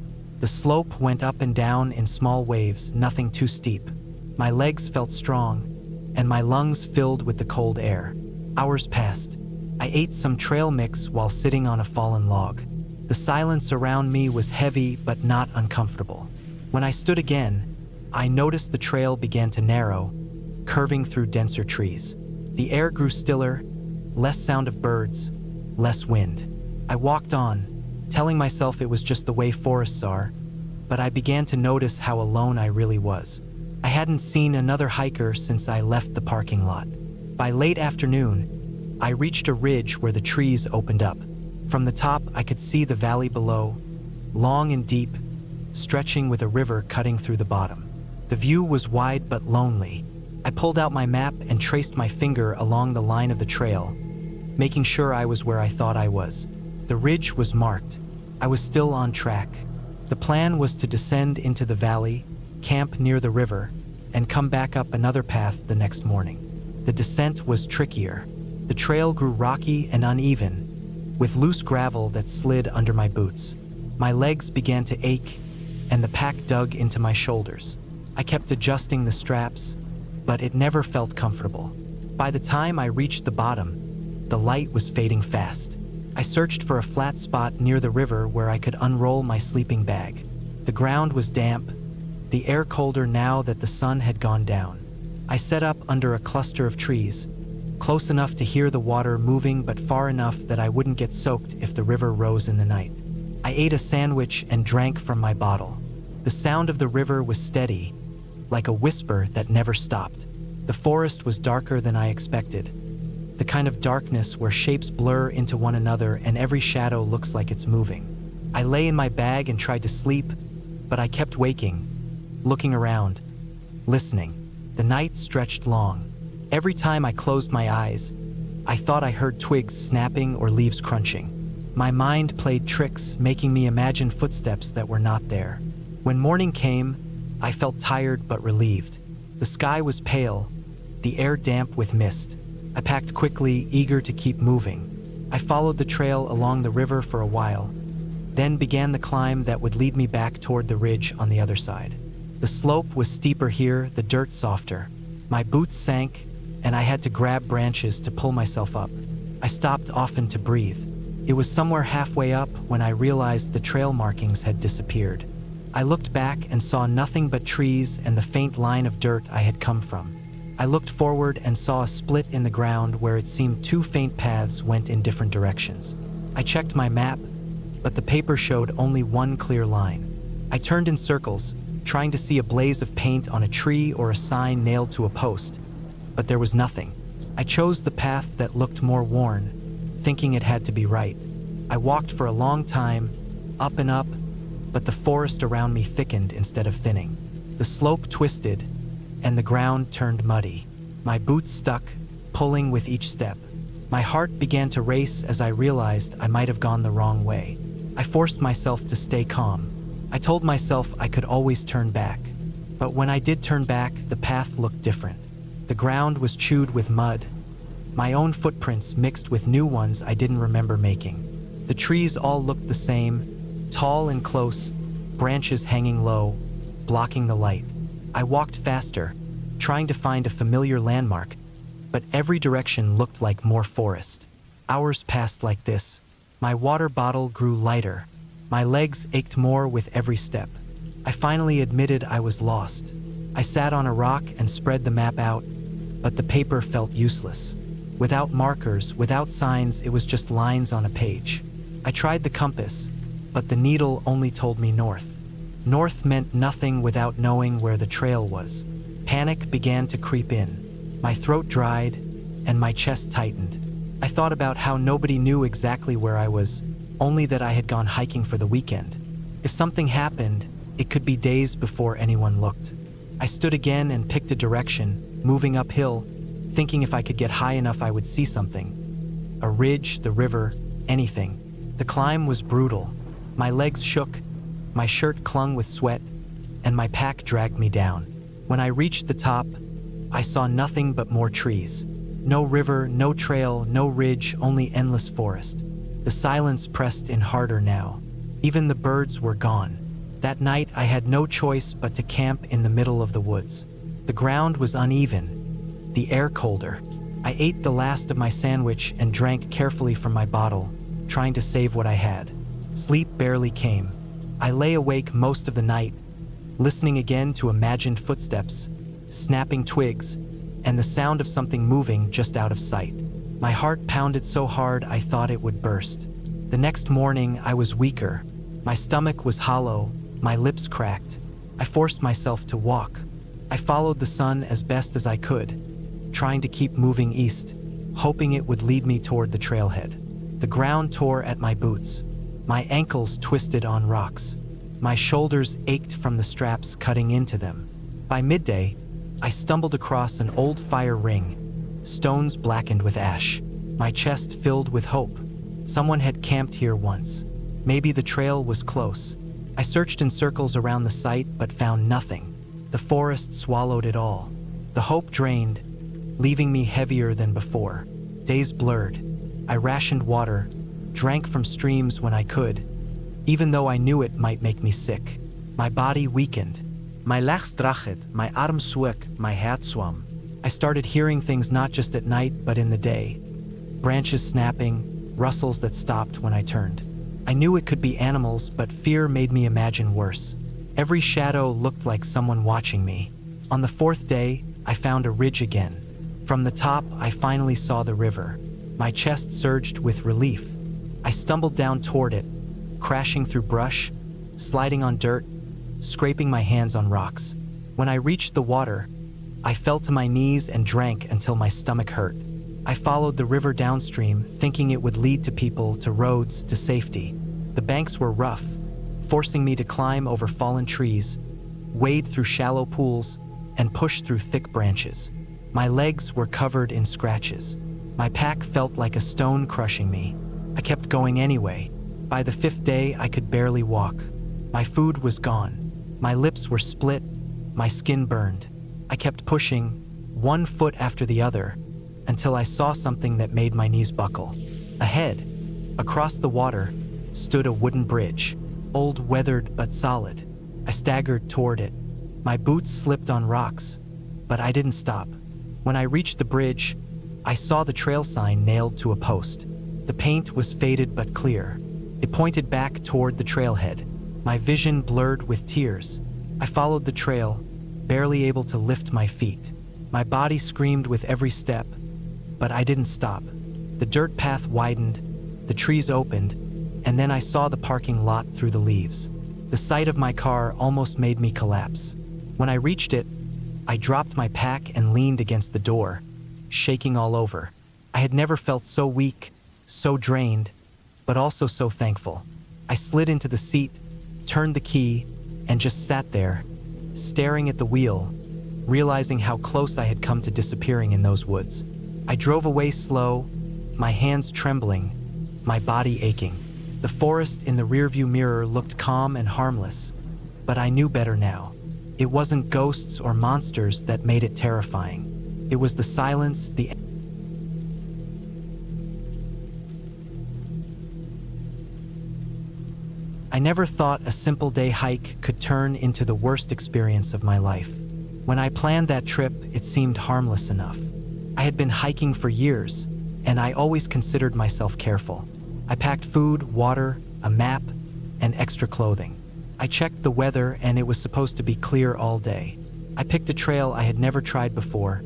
The slope went up and down in small waves, nothing too steep. My legs felt strong, and my lungs filled with the cold air. Hours passed. I ate some trail mix while sitting on a fallen log. The silence around me was heavy but not uncomfortable. When I stood again, I noticed the trail began to narrow, curving through denser trees. The air grew stiller, less sound of birds, less wind. I walked on, telling myself it was just the way forests are, but I began to notice how alone I really was. I hadn't seen another hiker since I left the parking lot. By late afternoon, I reached a ridge where the trees opened up. From the top, I could see the valley below, long and deep, stretching with a river cutting through the bottom. The view was wide but lonely. I pulled out my map and traced my finger along the line of the trail, making sure I was where I thought I was. The ridge was marked. I was still on track. The plan was to descend into the valley, camp near the river, and come back up another path the next morning. The descent was trickier. The trail grew rocky and uneven, with loose gravel that slid under my boots. My legs began to ache, and the pack dug into my shoulders. I kept adjusting the straps, but it never felt comfortable. By the time I reached the bottom, the light was fading fast. I searched for a flat spot near the river where I could unroll my sleeping bag. The ground was damp, the air colder now that the sun had gone down. I set up under a cluster of trees, close enough to hear the water moving but far enough that I wouldn't get soaked if the river rose in the night. I ate a sandwich and drank from my bottle. The sound of the river was steady, like a whisper that never stopped. The forest was darker than I expected, the kind of darkness where shapes blur into one another and every shadow looks like it's moving. I lay in my bag and tried to sleep, but I kept waking, looking around, listening. The night stretched long. Every time I closed my eyes, I thought I heard twigs snapping or leaves crunching. My mind played tricks, making me imagine footsteps that were not there. When morning came, I felt tired but relieved. The sky was pale, the air damp with mist. I packed quickly, eager to keep moving. I followed the trail along the river for a while, then began the climb that would lead me back toward the ridge on the other side. The slope was steeper here, the dirt softer. My boots sank, and I had to grab branches to pull myself up. I stopped often to breathe. It was somewhere halfway up when I realized the trail markings had disappeared. I looked back and saw nothing but trees and the faint line of dirt I had come from. I looked forward and saw a split in the ground where it seemed two faint paths went in different directions. I checked my map, but the paper showed only one clear line. I turned in circles, trying to see a blaze of paint on a tree or a sign nailed to a post, but there was nothing. I chose the path that looked more worn, thinking it had to be right. I walked for a long time, up and up, but the forest around me thickened instead of thinning. The slope twisted, and the ground turned muddy. My boots stuck, pulling with each step. My heart began to race as I realized I might have gone the wrong way. I forced myself to stay calm. I told myself I could always turn back. But when I did turn back, the path looked different. The ground was chewed with mud, my own footprints mixed with new ones I didn't remember making. The trees all looked the same, tall and close, branches hanging low, blocking the light. I walked faster, trying to find a familiar landmark, but every direction looked like more forest. Hours passed like this. My water bottle grew lighter. My legs ached more with every step. I finally admitted I was lost. I sat on a rock and spread the map out, but the paper felt useless. Without markers, without signs, it was just lines on a page. I tried the compass, but the needle only told me north. North meant nothing without knowing where the trail was. Panic began to creep in. My throat dried, and my chest tightened. I thought about how nobody knew exactly where I was, only that I had gone hiking for the weekend. If something happened, it could be days before anyone looked. I stood again and picked a direction, moving uphill, thinking if I could get high enough I would see something. A ridge, the river, anything. The climb was brutal. My legs shook, my shirt clung with sweat, and my pack dragged me down. When I reached the top, I saw nothing but more trees. No river, no trail, no ridge, only endless forest. The silence pressed in harder now. Even the birds were gone. That night I had no choice but to camp in the middle of the woods. The ground was uneven, the air colder. I ate the last of my sandwich and drank carefully from my bottle, trying to save what I had. Sleep barely came. I lay awake most of the night, listening again to imagined footsteps, snapping twigs, and the sound of something moving just out of sight. My heart pounded so hard I thought it would burst. The next morning I was weaker. My stomach was hollow, my lips cracked. I forced myself to walk. I followed the sun as best as I could, trying to keep moving east, hoping it would lead me toward the trailhead. The ground tore at my boots. My ankles twisted on rocks. My shoulders ached from the straps cutting into them. By midday, I stumbled across an old fire ring, stones blackened with ash. My chest filled with hope. Someone had camped here once. Maybe the trail was close. I searched in circles around the site but found nothing. The forest swallowed it all. The hope drained, leaving me heavier than before. Days blurred. I rationed water, drank from streams when I could, even though I knew it might make me sick. My body weakened. My legs dragget, my arm swak, my head swam. I started hearing things not just at night but in the day. Branches snapping, rustles that stopped when I turned. I knew it could be animals, but fear made me imagine worse. Every shadow looked like someone watching me. On the fourth day, I found a ridge again. From the top, I finally saw the river. My chest surged with relief. I stumbled down toward it, crashing through brush, sliding on dirt, scraping my hands on rocks. When I reached the water, I fell to my knees and drank until my stomach hurt. I followed the river downstream, thinking it would lead to people, to roads, to safety. The banks were rough, forcing me to climb over fallen trees, wade through shallow pools, and push through thick branches. My legs were covered in scratches. My pack felt like a stone crushing me. I kept going anyway. By the fifth day, I could barely walk. My food was gone. My lips were split, my skin burned. I kept pushing, one foot after the other, until I saw something that made my knees buckle. Ahead, across the water, stood a wooden bridge, old, weathered, but solid. I staggered toward it. My boots slipped on rocks, but I didn't stop. When I reached the bridge, I saw the trail sign nailed to a post. The paint was faded but clear. It pointed back toward the trailhead. My vision blurred with tears. I followed the trail, barely able to lift my feet. My body screamed with every step, but I didn't stop. The dirt path widened, the trees opened, and then I saw the parking lot through the leaves. The sight of my car almost made me collapse. When I reached it, I dropped my pack and leaned against the door, shaking all over. I had never felt so weak, so drained, but also so thankful. I slid into the seat, turned the key, and just sat there, staring at the wheel, realizing how close I had come to disappearing in those woods. I drove away slow, my hands trembling, my body aching. The forest in the rearview mirror looked calm and harmless, but I knew better now. It wasn't ghosts or monsters that made it terrifying. It was the silence, I never thought a simple day hike could turn into the worst experience of my life. When I planned that trip, it seemed harmless enough. I had been hiking for years, and I always considered myself careful. I packed food, water, a map, and extra clothing. I checked the weather, and it was supposed to be clear all day. I picked a trail I had never tried before,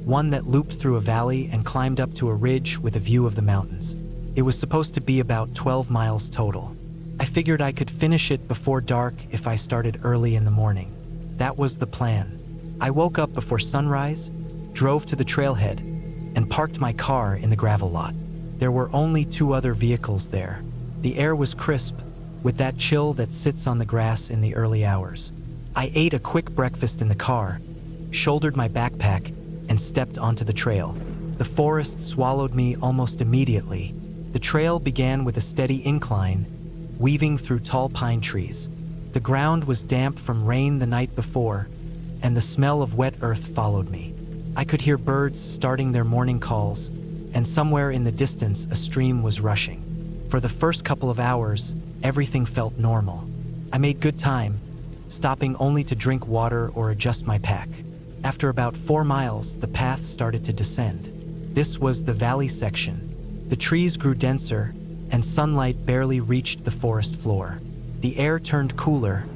one that looped through a valley and climbed up to a ridge with a view of the mountains. It was supposed to be about 12 miles total. I figured I could finish it before dark if I started early in the morning. That was the plan. I woke up before sunrise, drove to the trailhead, and parked my car in the gravel lot. There were only 2 other vehicles there. The air was crisp, with that chill that sits on the grass in the early hours. I ate a quick breakfast in the car, shouldered my backpack, and stepped onto the trail. The forest swallowed me almost immediately. The trail began with a steady incline, weaving through tall pine trees. The ground was damp from rain the night before, and the smell of wet earth followed me. I could hear birds starting their morning calls, and somewhere in the distance a stream was rushing. For the first couple of hours, everything felt normal. I made good time, stopping only to drink water or adjust my pack. After about 4 miles, the path started to descend. This was the valley section. The trees grew denser, and sunlight barely reached the forest floor. The air turned cooler,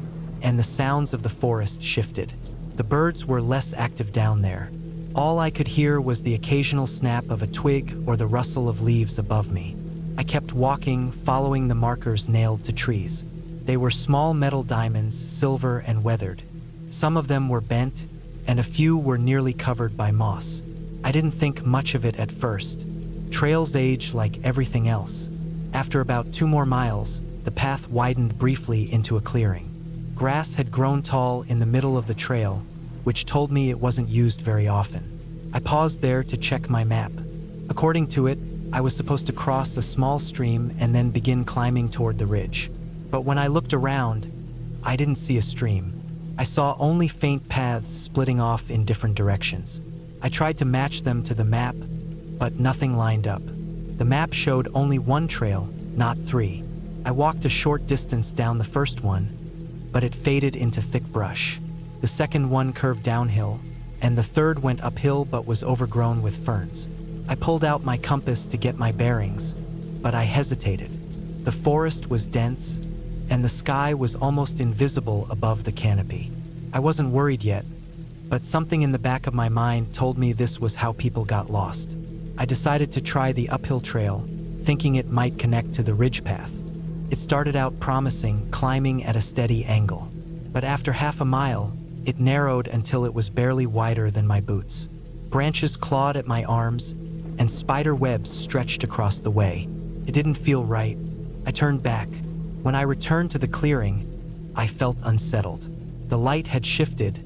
and the sounds of the forest shifted. The birds were less active down there. All I could hear was the occasional snap of a twig or the rustle of leaves above me. I kept walking, following the markers nailed to trees. They were small metal diamonds, silver and weathered. Some of them were bent, and a few were nearly covered by moss. I didn't think much of it at first. Trails age like everything else. After about 2 more miles, the path widened briefly into a clearing. Grass had grown tall in the middle of the trail, which told me it wasn't used very often. I paused there to check my map. According to it, I was supposed to cross a small stream and then begin climbing toward the ridge. But when I looked around, I didn't see a stream. I saw only faint paths splitting off in different directions. I tried to match them to the map, but nothing lined up. The map showed only 1 trail, not 3. I walked a short distance down the first one, but it faded into thick brush. The second one curved downhill, and the third went uphill but was overgrown with ferns. I pulled out my compass to get my bearings, but I hesitated. The forest was dense, and the sky was almost invisible above the canopy. I wasn't worried yet, but something in the back of my mind told me this was how people got lost. I decided to try the uphill trail, thinking it might connect to the ridge path. It started out promising, climbing at a steady angle, but after half a mile, it narrowed until it was barely wider than my boots. Branches clawed at my arms, and spider webs stretched across the way. It didn't feel right. I turned back. When I returned to the clearing, I felt unsettled. The light had shifted,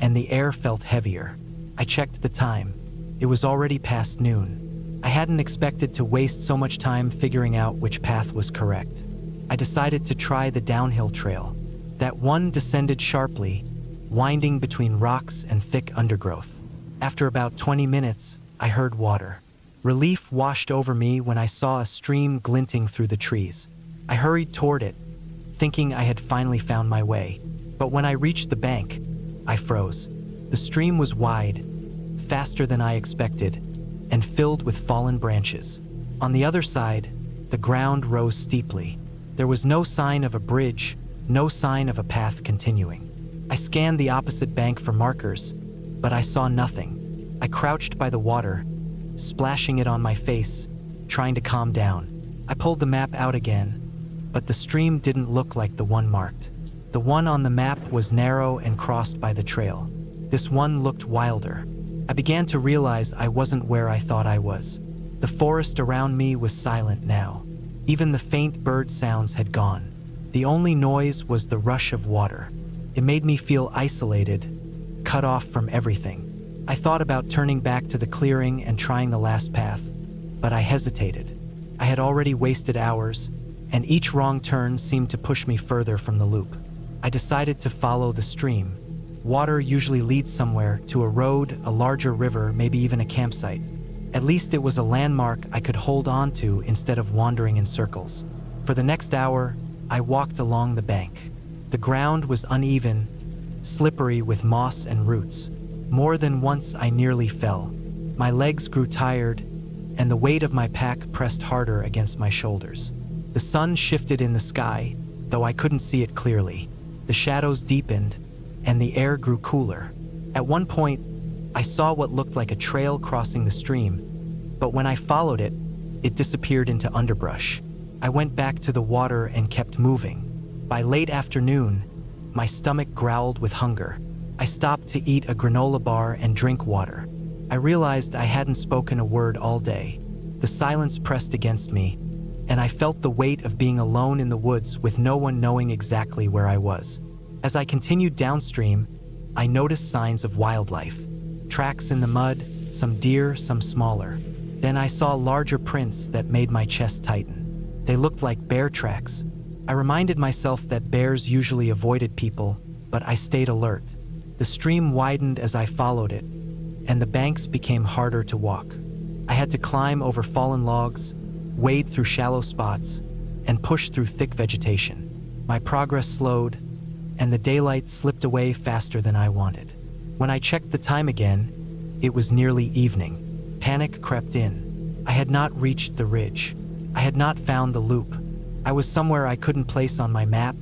and the air felt heavier. I checked the time. It was already past noon. I hadn't expected to waste so much time figuring out which path was correct. I decided to try the downhill trail. That one descended sharply, winding between rocks and thick undergrowth. After about 20 minutes, I heard water. Relief washed over me when I saw a stream glinting through the trees. I hurried toward it, thinking I had finally found my way. But when I reached the bank, I froze. The stream was wide, faster than I expected and filled with fallen branches. On the other side, the ground rose steeply. There was no sign of a bridge, no sign of a path continuing. I scanned the opposite bank for markers, but I saw nothing. I crouched by the water, splashing it on my face, trying to calm down. I pulled the map out again, but the stream didn't look like the one marked. The one on the map was narrow and crossed by the trail. This one looked wilder. I began to realize I wasn't where I thought I was. The forest around me was silent now. Even the faint bird sounds had gone. The only noise was the rush of water. It made me feel isolated, cut off from everything. I thought about turning back to the clearing and trying the last path, but I hesitated. I had already wasted hours, and each wrong turn seemed to push me further from the loop. I decided to follow the stream. Water usually leads somewhere, to a road, a larger river, maybe even a campsite. At least it was a landmark I could hold on to instead of wandering in circles. For the next hour, I walked along the bank. The ground was uneven, slippery with moss and roots. More than once I nearly fell. My legs grew tired, and the weight of my pack pressed harder against my shoulders. The sun shifted in the sky, though I couldn't see it clearly. The shadows deepened, and the air grew cooler. At one point, I saw what looked like a trail crossing the stream, but when I followed it, it disappeared into underbrush. I went back to the water and kept moving. By late afternoon, my stomach growled with hunger. I stopped to eat a granola bar and drink water. I realized I hadn't spoken a word all day. The silence pressed against me, and I felt the weight of being alone in the woods with no one knowing exactly where I was. As I continued downstream, I noticed signs of wildlife. Tracks in the mud, some deer, some smaller. Then I saw larger prints that made my chest tighten. They looked like bear tracks. I reminded myself that bears usually avoided people, but I stayed alert. The stream widened as I followed it, and the banks became harder to walk. I had to climb over fallen logs, wade through shallow spots, and push through thick vegetation. My progress slowed, and the daylight slipped away faster than I wanted. When I checked the time again, it was nearly evening. Panic crept in. I had not reached the ridge. I had not found the loop. I was somewhere I couldn't place on my map,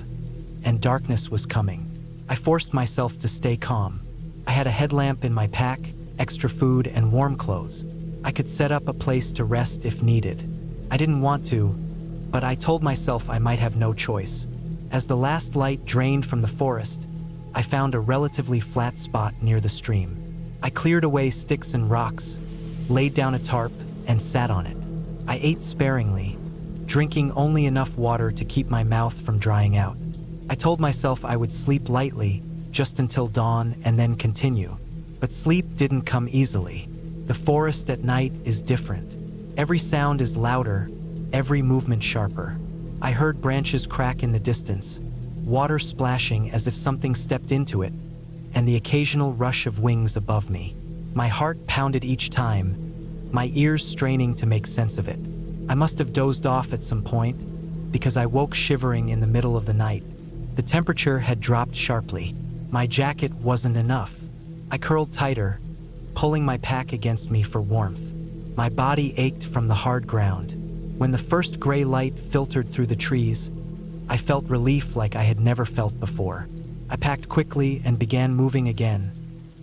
and darkness was coming. I forced myself to stay calm. I had a headlamp in my pack, extra food, and warm clothes. I could set up a place to rest if needed. I didn't want to, but I told myself I might have no choice. As the last light drained from the forest, I found a relatively flat spot near the stream. I cleared away sticks and rocks, laid down a tarp, and sat on it. I ate sparingly, drinking only enough water to keep my mouth from drying out. I told myself I would sleep lightly, just until dawn, and then continue. But sleep didn't come easily. The forest at night is different. Every sound is louder, every movement sharper. I heard branches crack in the distance, water splashing as if something stepped into it, and the occasional rush of wings above me. My heart pounded each time, my ears straining to make sense of it. I must have dozed off at some point, because I woke shivering in the middle of the night. The temperature had dropped sharply. My jacket wasn't enough. I curled tighter, pulling my pack against me for warmth. My body ached from the hard ground. When the first gray light filtered through the trees, I felt relief like I had never felt before. I packed quickly and began moving again,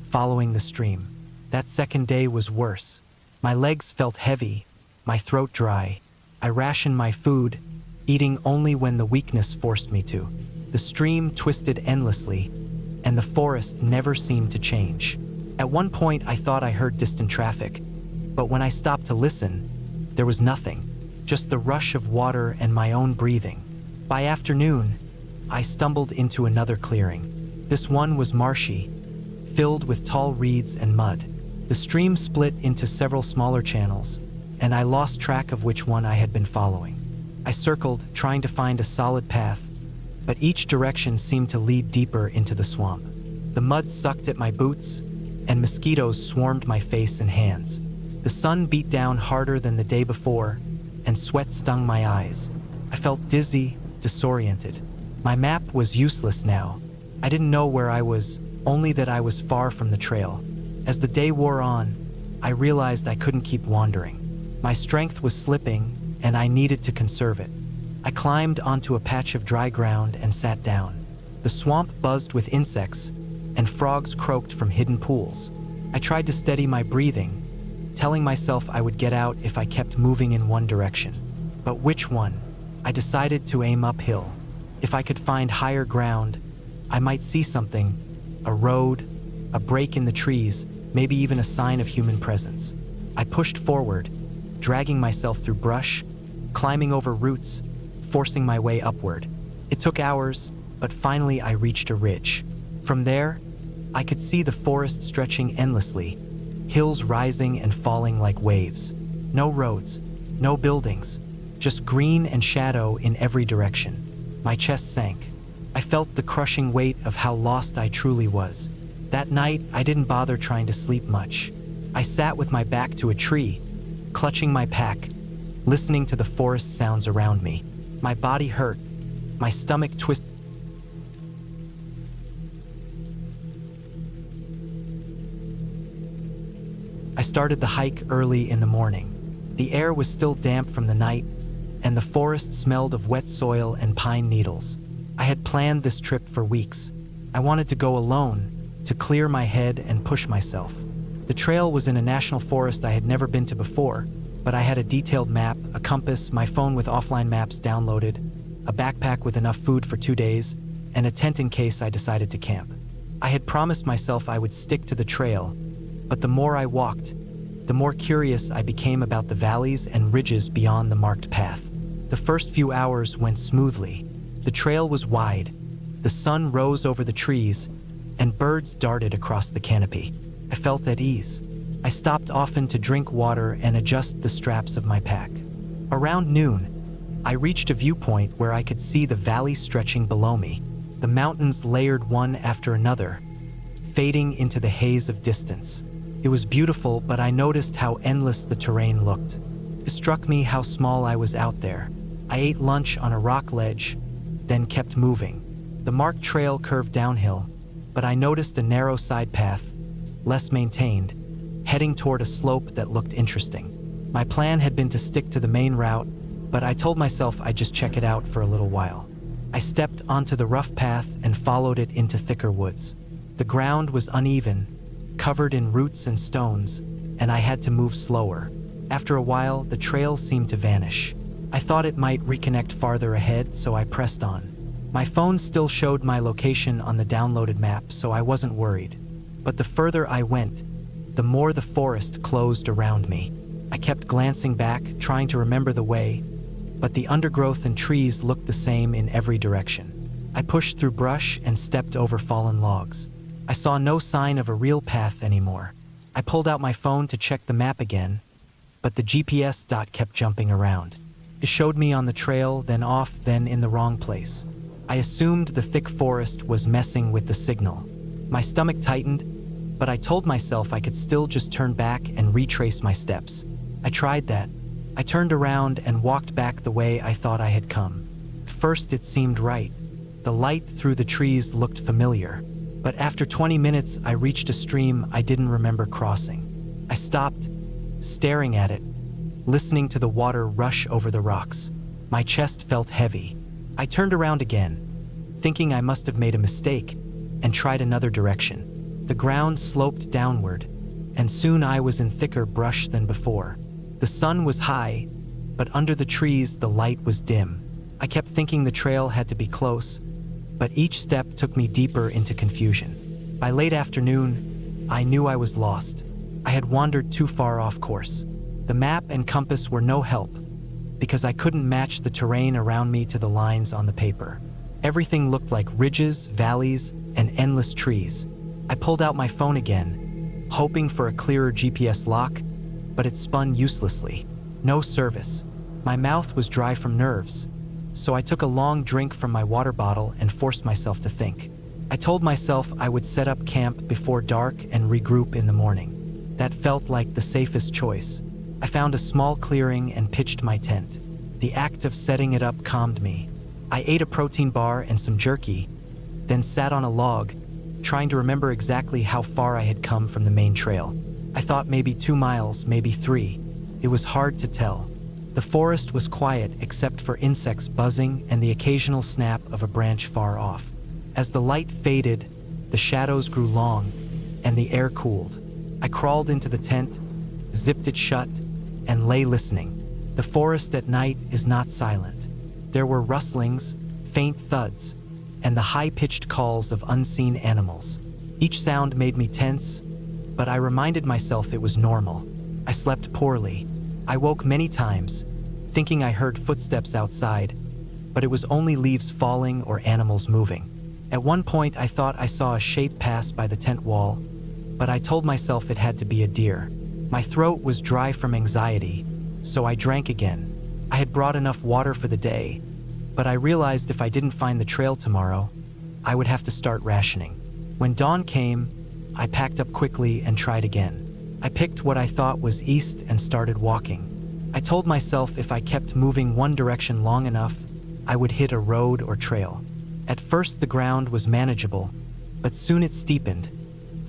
following the stream. That second day was worse. My legs felt heavy, my throat dry. I rationed my food, eating only when the weakness forced me to. The stream twisted endlessly, and the forest never seemed to change. At one point, I thought I heard distant traffic, but when I stopped to listen, there was nothing, just the rush of water and my own breathing. By afternoon, I stumbled into another clearing. This one was marshy, filled with tall reeds and mud. The stream split into several smaller channels, and I lost track of which one I had been following. I circled, trying to find a solid path, but each direction seemed to lead deeper into the swamp. The mud sucked at my boots, and mosquitoes swarmed my face and hands. The sun beat down harder than the day before, and sweat stung my eyes. I felt dizzy, disoriented. My map was useless now. I didn't know where I was, only that I was far from the trail. As the day wore on, I realized I couldn't keep wandering. My strength was slipping, and I needed to conserve it. I climbed onto a patch of dry ground and sat down. The swamp buzzed with insects, and frogs croaked from hidden pools. I tried to steady my breathing, telling myself I would get out if I kept moving in one direction. But which one? I decided to aim uphill. If I could find higher ground, I might see something, a road, a break in the trees, maybe even a sign of human presence. I pushed forward, dragging myself through brush, climbing over roots, forcing my way upward. It took hours, but finally I reached a ridge. From there, I could see the forest stretching endlessly, hills rising and falling like waves. No roads, no buildings, just green and shadow in every direction. My chest sank. I felt the crushing weight of how lost I truly was. That night, I didn't bother trying to sleep much. I sat with my back to a tree, clutching my pack, listening to the forest sounds around me. My body hurt, my stomach twisted. I started the hike early in the morning. The air was still damp from the night, and the forest smelled of wet soil and pine needles. I had planned this trip for weeks. I wanted to go alone, to clear my head and push myself. The trail was in a national forest I had never been to before, but I had a detailed map, a compass, my phone with offline maps downloaded, a backpack with enough food for 2 days, and a tent in case I decided to camp. I had promised myself I would stick to the trail, but the more I walked, the more curious I became about the valleys and ridges beyond the marked path. The first few hours went smoothly. The trail was wide, the sun rose over the trees, and birds darted across the canopy. I felt at ease. I stopped often to drink water and adjust the straps of my pack. Around noon, I reached a viewpoint where I could see the valley stretching below me, the mountains layered one after another, fading into the haze of distance. It was beautiful, but I noticed how endless the terrain looked. It struck me how small I was out there. I ate lunch on a rock ledge, then kept moving. The marked trail curved downhill, but I noticed a narrow side path, less maintained, heading toward a slope that looked interesting. My plan had been to stick to the main route, but I told myself I'd just check it out for a little while. I stepped onto the rough path and followed it into thicker woods. The ground was uneven, covered in roots and stones, and I had to move slower. After a while, the trail seemed to vanish. I thought it might reconnect farther ahead, so I pressed on. My phone still showed my location on the downloaded map, so I wasn't worried. But the further I went, the more the forest closed around me. I kept glancing back, trying to remember the way, but the undergrowth and trees looked the same in every direction. I pushed through brush and stepped over fallen logs. I saw no sign of a real path anymore. I pulled out my phone to check the map again, but the GPS dot kept jumping around. It showed me on the trail, then off, then in the wrong place. I assumed the thick forest was messing with the signal. My stomach tightened, but I told myself I could still just turn back and retrace my steps. I tried that. I turned around and walked back the way I thought I had come. First, it seemed right. The light through the trees looked familiar. But after 20 minutes, I reached a stream I didn't remember crossing. I stopped, staring at it, listening to the water rush over the rocks. My chest felt heavy. I turned around again, thinking I must have made a mistake, and tried another direction. The ground sloped downward, and soon I was in thicker brush than before. The sun was high, but under the trees the light was dim. I kept thinking the trail had to be close, but each step took me deeper into confusion. By late afternoon, I knew I was lost. I had wandered too far off course. The map and compass were no help, because I couldn't match the terrain around me to the lines on the paper. Everything looked like ridges, valleys, and endless trees. I pulled out my phone again, hoping for a clearer GPS lock, but it spun uselessly. No service. My mouth was dry from nerves, so I took a long drink from my water bottle and forced myself to think. I told myself I would set up camp before dark and regroup in the morning. That felt like the safest choice. I found a small clearing and pitched my tent. The act of setting it up calmed me. I ate a protein bar and some jerky, then sat on a log, trying to remember exactly how far I had come from the main trail. I thought maybe 2 miles, maybe 3. It was hard to tell. The forest was quiet except for insects buzzing and the occasional snap of a branch far off. As the light faded, the shadows grew long and the air cooled. I crawled into the tent, zipped it shut, and lay listening. The forest at night is not silent. There were rustlings, faint thuds, and the high-pitched calls of unseen animals. Each sound made me tense, but I reminded myself it was normal. I slept poorly. I woke many times, thinking I heard footsteps outside, but it was only leaves falling or animals moving. At one point, I thought I saw a shape pass by the tent wall, but I told myself it had to be a deer. My throat was dry from anxiety, so I drank again. I had brought enough water for the day, but I realized if I didn't find the trail tomorrow, I would have to start rationing. When dawn came, I packed up quickly and tried again. I picked what I thought was east and started walking. I told myself if I kept moving one direction long enough, I would hit a road or trail. At first the ground was manageable, but soon it steepened,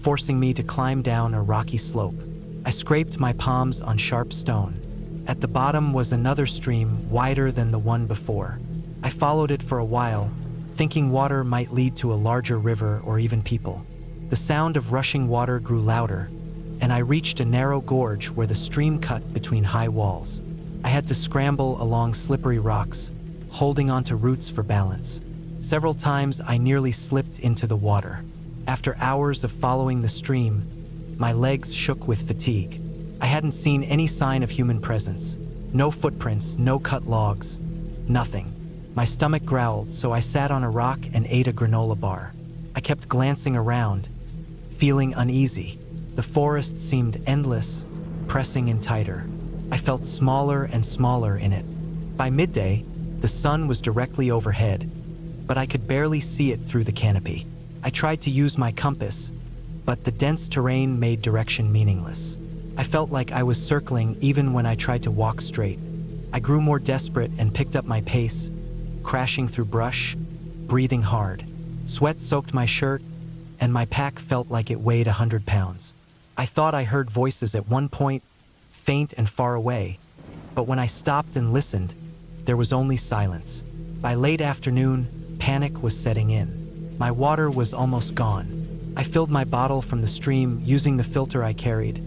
forcing me to climb down a rocky slope. I scraped my palms on sharp stone. At the bottom was another stream wider than the one before. I followed it for a while, thinking water might lead to a larger river or even people. The sound of rushing water grew louder, and I reached a narrow gorge where the stream cut between high walls. I had to scramble along slippery rocks, holding onto roots for balance. Several times I nearly slipped into the water. After hours of following the stream, my legs shook with fatigue. I hadn't seen any sign of human presence. No footprints, no cut logs, nothing. My stomach growled, so I sat on a rock and ate a granola bar. I kept glancing around, feeling uneasy. The forest seemed endless, pressing in tighter. I felt smaller and smaller in it. By midday, the sun was directly overhead, but I could barely see it through the canopy. I tried to use my compass, but the dense terrain made direction meaningless. I felt like I was circling even when I tried to walk straight. I grew more desperate and picked up my pace, crashing through brush, breathing hard. Sweat soaked my shirt, and my pack felt like it weighed 100 pounds. I thought I heard voices at one point, faint and far away, but when I stopped and listened, there was only silence. By late afternoon, panic was setting in. My water was almost gone. I filled my bottle from the stream using the filter I carried,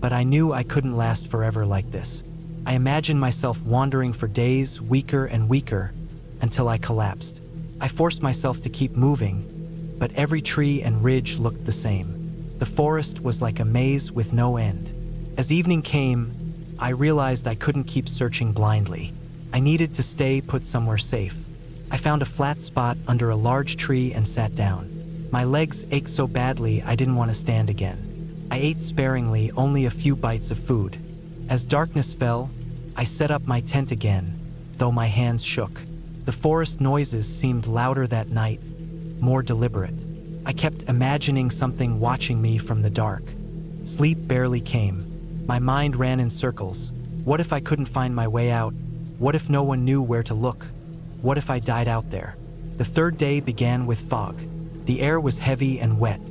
but I knew I couldn't last forever like this. I imagined myself wandering for days, weaker and weaker, until I collapsed. I forced myself to keep moving, but every tree and ridge looked the same. The forest was like a maze with no end. As evening came, I realized I couldn't keep searching blindly. I needed to stay put somewhere safe. I found a flat spot under a large tree and sat down. My legs ached so badly I didn't want to stand again. I ate sparingly, only a few bites of food. As darkness fell, I set up my tent again, though my hands shook. The forest noises seemed louder that night, more deliberate. I kept imagining something watching me from the dark. Sleep barely came. My mind ran in circles. What if I couldn't find my way out? What if no one knew where to look? What if I died out there? The third day began with fog. The air was heavy and wet.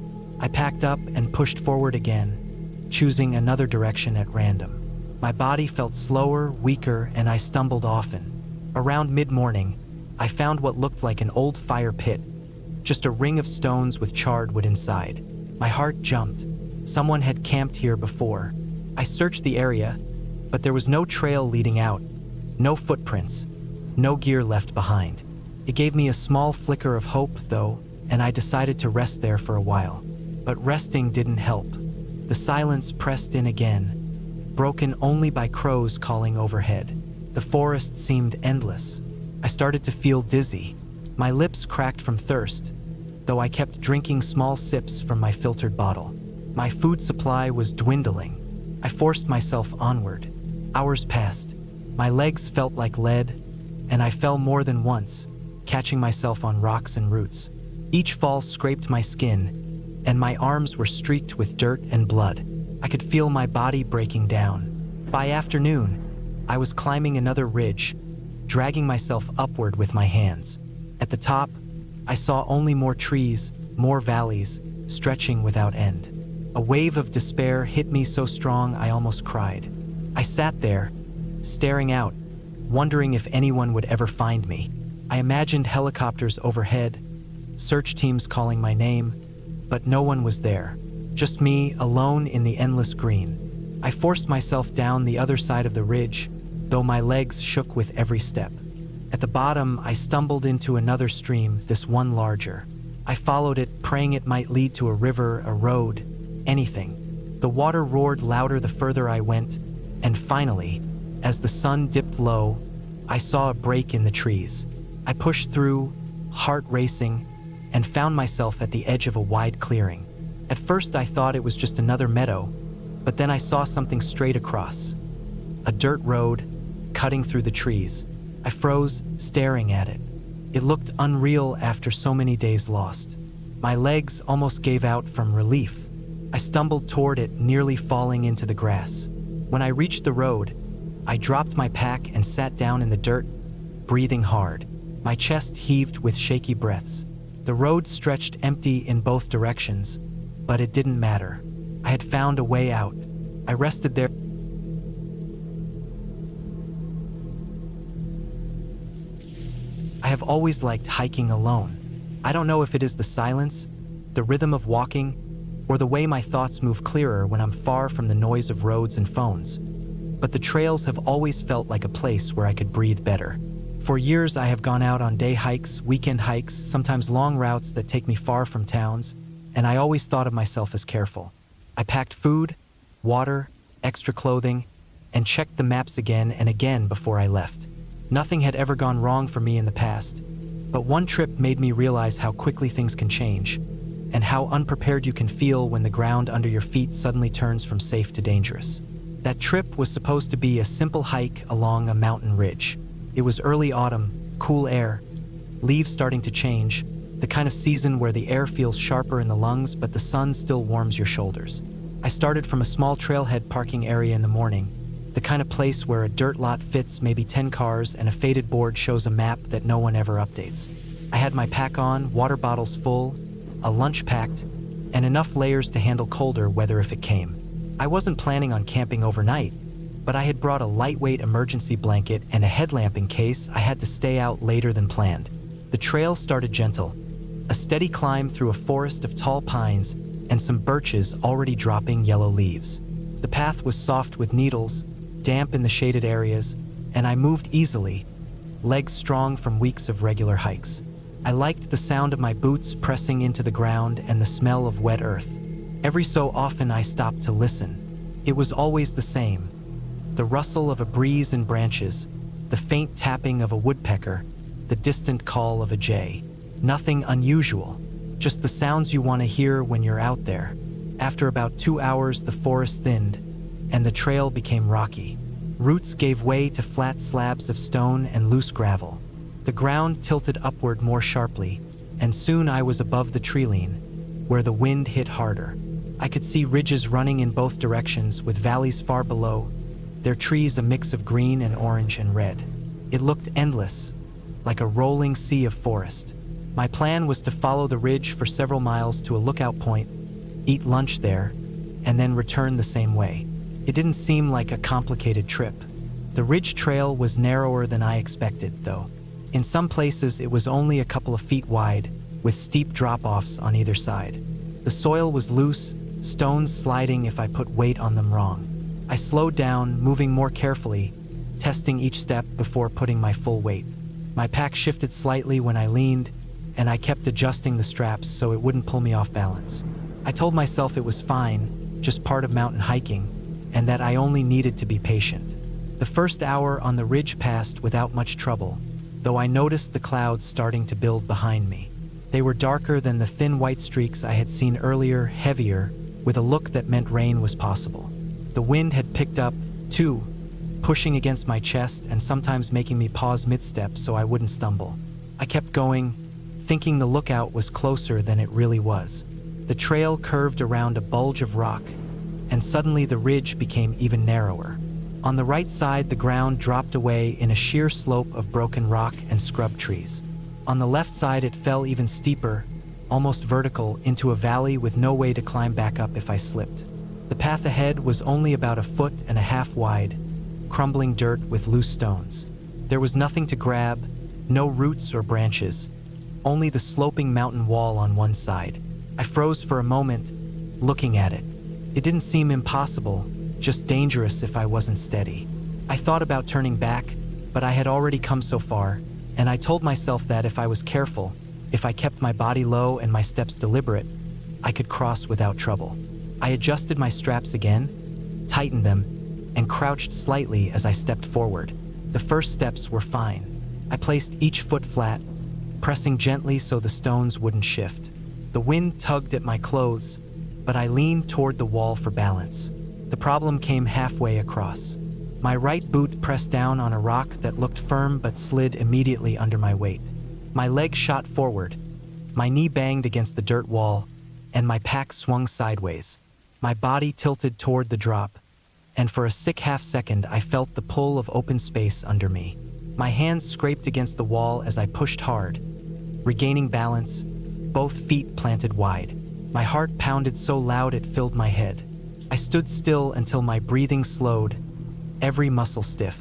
I packed up and pushed forward again, choosing another direction at random. My body felt slower, weaker, and I stumbled often. Around mid-morning, I found what looked like an old fire pit, just a ring of stones with charred wood inside. My heart jumped. Someone had camped here before. I searched the area, but there was no trail leading out, no footprints, no gear left behind. It gave me a small flicker of hope, though, and I decided to rest there for a while. But resting didn't help. The silence pressed in again, broken only by crows calling overhead. The forest seemed endless. I started to feel dizzy. My lips cracked from thirst, though I kept drinking small sips from my filtered bottle. My food supply was dwindling. I forced myself onward. Hours passed. My legs felt like lead, and I fell more than once, catching myself on rocks and roots. Each fall scraped my skin, and my arms were streaked with dirt and blood. I could feel my body breaking down. By afternoon, I was climbing another ridge, dragging myself upward with my hands. At the top, I saw only more trees, more valleys, stretching without end. A wave of despair hit me so strong I almost cried. I sat there, staring out, wondering if anyone would ever find me. I imagined helicopters overhead, search teams calling my name, but no one was there. Just me, alone in the endless green. I forced myself down the other side of the ridge, though my legs shook with every step. At the bottom, I stumbled into another stream, this one larger. I followed it, praying it might lead to a river, a road, anything. The water roared louder the further I went, and finally, as the sun dipped low, I saw a break in the trees. I pushed through, heart racing, and found myself at the edge of a wide clearing. At first I thought it was just another meadow, but then I saw something straight across. A dirt road, cutting through the trees. I froze, staring at it. It looked unreal after so many days lost. My legs almost gave out from relief. I stumbled toward it, nearly falling into the grass. When I reached the road, I dropped my pack and sat down in the dirt, breathing hard. My chest heaved with shaky breaths. The road stretched empty in both directions, but it didn't matter. I had found a way out. I rested there. I have always liked hiking alone. I don't know if it is the silence, the rhythm of walking, or the way my thoughts move clearer when I'm far from the noise of roads and phones. But the trails have always felt like a place where I could breathe better. For years, I have gone out on day hikes, weekend hikes, sometimes long routes that take me far from towns, and I always thought of myself as careful. I packed food, water, extra clothing, and checked the maps again and again before I left. Nothing had ever gone wrong for me in the past, but one trip made me realize how quickly things can change, and how unprepared you can feel when the ground under your feet suddenly turns from safe to dangerous. That trip was supposed to be a simple hike along a mountain ridge. It was early autumn, cool air, leaves starting to change, the kind of season where the air feels sharper in the lungs but the sun still warms your shoulders. I started from a small trailhead parking area in the morning, the kind of place where a dirt lot fits maybe 10 cars and a faded board shows a map that no one ever updates. I had my pack on, water bottles full, a lunch packed, and enough layers to handle colder weather if it came. I wasn't planning on camping overnight, but I had brought a lightweight emergency blanket and a headlamp in case I had to stay out later than planned. The trail started gentle, a steady climb through a forest of tall pines and some birches already dropping yellow leaves. The path was soft with needles, damp in the shaded areas, and I moved easily, legs strong from weeks of regular hikes. I liked the sound of my boots pressing into the ground and the smell of wet earth. Every so often I stopped to listen. It was always the same. The rustle of a breeze in branches, the faint tapping of a woodpecker, the distant call of a jay. Nothing unusual, just the sounds you want to hear when you're out there. After about 2 hours, the forest thinned, and the trail became rocky. Roots gave way to flat slabs of stone and loose gravel. The ground tilted upward more sharply, and soon I was above the treeline, where the wind hit harder. I could see ridges running in both directions, with valleys far below, their trees a mix of green and orange and red. It looked endless, like a rolling sea of forest. My plan was to follow the ridge for several miles to a lookout point, eat lunch there, and then return the same way. It didn't seem like a complicated trip. The ridge trail was narrower than I expected, though. In some places, it was only a couple of feet wide, with steep drop-offs on either side. The soil was loose, stones sliding if I put weight on them wrong. I slowed down, moving more carefully, testing each step before putting my full weight. My pack shifted slightly when I leaned, and I kept adjusting the straps so it wouldn't pull me off balance. I told myself it was fine, just part of mountain hiking, and that I only needed to be patient. The first hour on the ridge passed without much trouble, though I noticed the clouds starting to build behind me. They were darker than the thin white streaks I had seen earlier, heavier, with a look that meant rain was possible. The wind had picked up, too, pushing against my chest and sometimes making me pause mid-step so I wouldn't stumble. I kept going, thinking the lookout was closer than it really was. The trail curved around a bulge of rock, and suddenly the ridge became even narrower. On the right side, the ground dropped away in a sheer slope of broken rock and scrub trees. On the left side, it fell even steeper, almost vertical, into a valley with no way to climb back up if I slipped. The path ahead was only about 1.5 feet wide, crumbling dirt with loose stones. There was nothing to grab, no roots or branches, only the sloping mountain wall on one side. I froze for a moment, looking at it. It didn't seem impossible, just dangerous if I wasn't steady. I thought about turning back, but I had already come so far, and I told myself that if I was careful, if I kept my body low and my steps deliberate, I could cross without trouble. I adjusted my straps again, tightened them, and crouched slightly as I stepped forward. The first steps were fine. I placed each foot flat, pressing gently so the stones wouldn't shift. The wind tugged at my clothes, but I leaned toward the wall for balance. The problem came halfway across. My right boot pressed down on a rock that looked firm but slid immediately under my weight. My leg shot forward, my knee banged against the dirt wall, and my pack swung sideways. My body tilted toward the drop, and for a sick half-second I felt the pull of open space under me. My hands scraped against the wall as I pushed hard, regaining balance, both feet planted wide. My heart pounded so loud it filled my head. I stood still until my breathing slowed, every muscle stiff.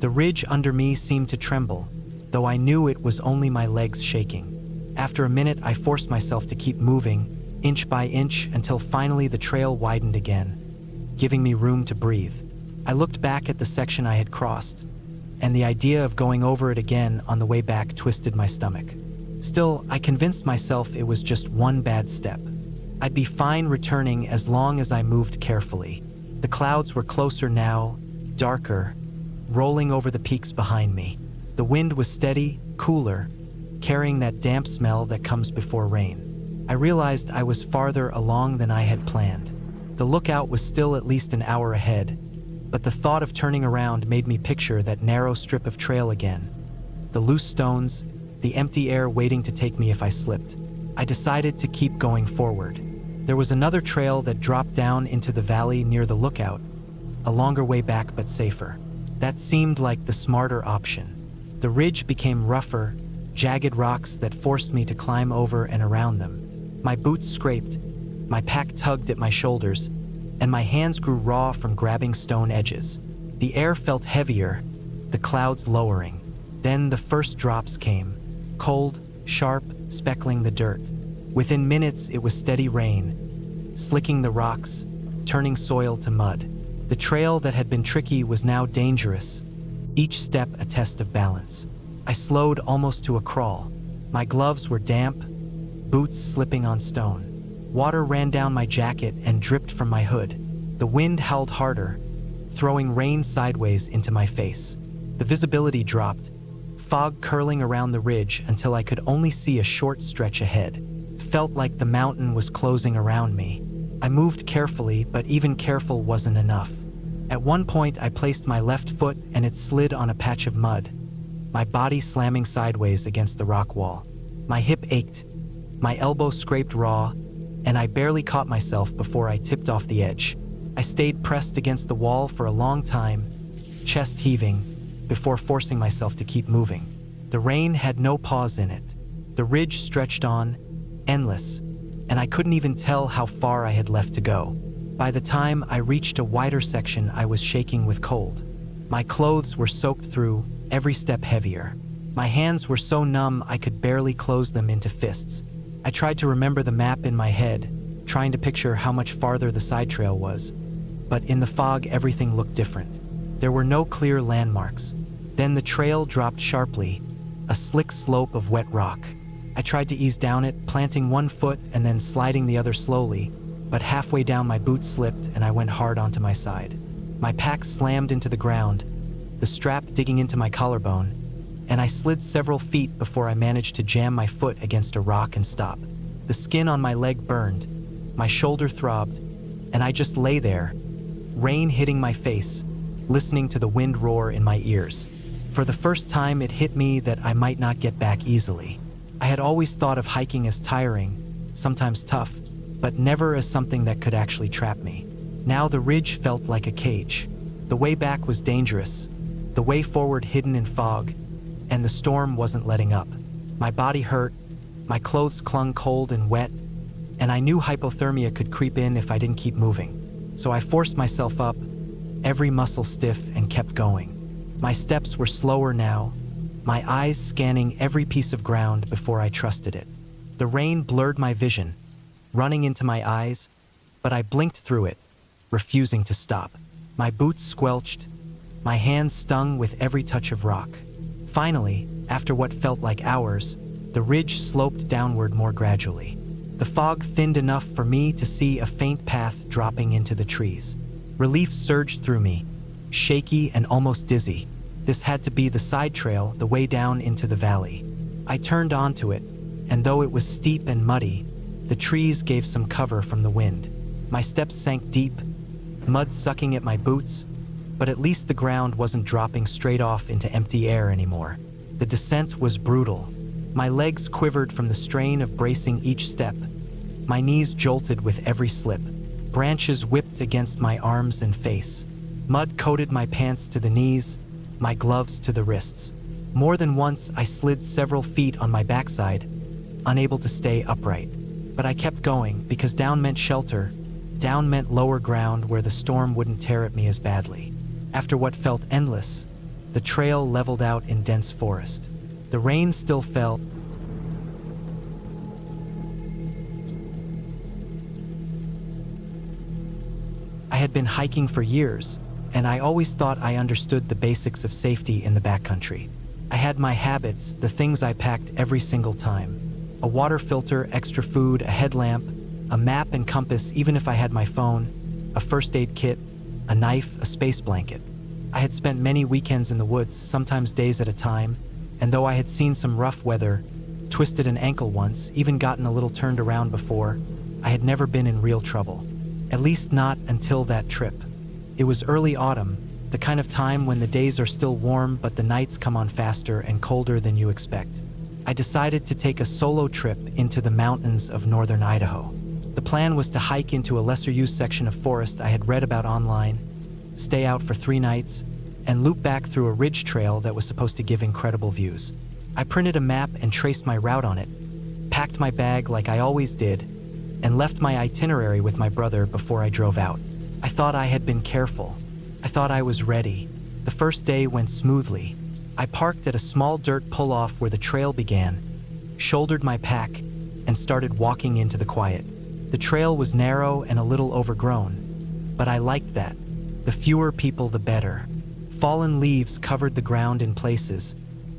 The ridge under me seemed to tremble, though I knew it was only my legs shaking. After a minute, I forced myself to keep moving, inch by inch, until finally the trail widened again, giving me room to breathe. I looked back at the section I had crossed, and the idea of going over it again on the way back twisted my stomach. Still, I convinced myself it was just one bad step. I'd be fine returning as long as I moved carefully. The clouds were closer now, darker, rolling over the peaks behind me. The wind was steady, cooler, carrying that damp smell that comes before rain. I realized I was farther along than I had planned. The lookout was still at least an hour ahead, but the thought of turning around made me picture that narrow strip of trail again. The loose stones, the empty air waiting to take me if I slipped. I decided to keep going forward. There was another trail that dropped down into the valley near the lookout, a longer way back but safer. That seemed like the smarter option. The ridge became rougher, jagged rocks that forced me to climb over and around them. My boots scraped, my pack tugged at my shoulders, and my hands grew raw from grabbing stone edges. The air felt heavier, the clouds lowering. Then the first drops came, cold, sharp, speckling the dirt. Within minutes, it was steady rain, slicking the rocks, turning soil to mud. The trail that had been tricky was now dangerous, each step a test of balance. I slowed almost to a crawl. My gloves were damp, boots slipping on stone. Water ran down my jacket and dripped from my hood. The wind howled harder, throwing rain sideways into my face. The visibility dropped, fog curling around the ridge until I could only see a short stretch ahead. It felt like the mountain was closing around me. I moved carefully, but even careful wasn't enough. At one point, I placed my left foot and it slid on a patch of mud, my body slamming sideways against the rock wall. My hip ached, my elbow scraped raw, and I barely caught myself before I tipped off the edge. I stayed pressed against the wall for a long time, chest heaving, before forcing myself to keep moving. The rain had no pause in it. The ridge stretched on, endless, and I couldn't even tell how far I had left to go. By the time I reached a wider section, I was shaking with cold. My clothes were soaked through, every step heavier. My hands were so numb I could barely close them into fists. I tried to remember the map in my head, trying to picture how much farther the side trail was. But in the fog, everything looked different. There were no clear landmarks. Then the trail dropped sharply, a slick slope of wet rock. I tried to ease down it, planting one foot and then sliding the other slowly, but halfway down my boot slipped and I went hard onto my side. My pack slammed into the ground, the strap digging into my collarbone, and I slid several feet before I managed to jam my foot against a rock and stop. The skin on my leg burned, my shoulder throbbed, and I just lay there, rain hitting my face, listening to the wind roar in my ears. For the first time, it hit me that I might not get back easily. I had always thought of hiking as tiring, sometimes tough, but never as something that could actually trap me. Now the ridge felt like a cage. The way back was dangerous, the way forward hidden in fog, and the storm wasn't letting up. My body hurt, My clothes clung cold and wet, and I knew hypothermia could creep in if I didn't keep moving. So I forced myself up, every muscle stiff, and kept going. My steps were slower now, my eyes scanning every piece of ground before I trusted it. The rain blurred my vision, running into my eyes, but I blinked through it, refusing to stop. My boots squelched, my hands stung with every touch of rock. Finally, after what felt like hours, the ridge sloped downward more gradually. The fog thinned enough for me to see a faint path dropping into the trees. Relief surged through me, shaky and almost dizzy. This had to be the side trail, the way down into the valley. I turned onto it, and though it was steep and muddy, the trees gave some cover from the wind. My steps sank deep, mud sucking at my boots, but at least the ground wasn't dropping straight off into empty air anymore. The descent was brutal. My legs quivered from the strain of bracing each step. My knees jolted with every slip. Branches whipped against my arms and face. Mud coated my pants to the knees, my gloves to the wrists. More than once, I slid several feet on my backside, unable to stay upright. But I kept going because down meant shelter, down meant lower ground where the storm wouldn't tear at me as badly. After what felt endless, the trail leveled out in dense forest. The rain still fell. I had been hiking for years, and I always thought I understood the basics of safety in the backcountry. I had my habits, the things I packed every single time. A water filter, extra food, a headlamp, a map and compass even if I had my phone, a first aid kit, a knife, a space blanket. I had spent many weekends in the woods, sometimes days at a time, and though I had seen some rough weather, twisted an ankle once, even gotten a little turned around before, I had never been in real trouble. At least not until that trip. It was early autumn, the kind of time when the days are still warm but the nights come on faster and colder than you expect. I decided to take a solo trip into the mountains of northern Idaho. The plan was to hike into a lesser-used section of forest I had read about online, stay out for 3 nights, and loop back through a ridge trail that was supposed to give incredible views. I printed a map and traced my route on it, packed my bag like I always did, and left my itinerary with my brother before I drove out. I thought I had been careful. I thought I was ready. The first day went smoothly. I parked at a small dirt pull-off where the trail began, shouldered my pack, and started walking into the quiet. The trail was narrow and a little overgrown, but I liked that. The fewer people, the better. Fallen leaves covered the ground in places,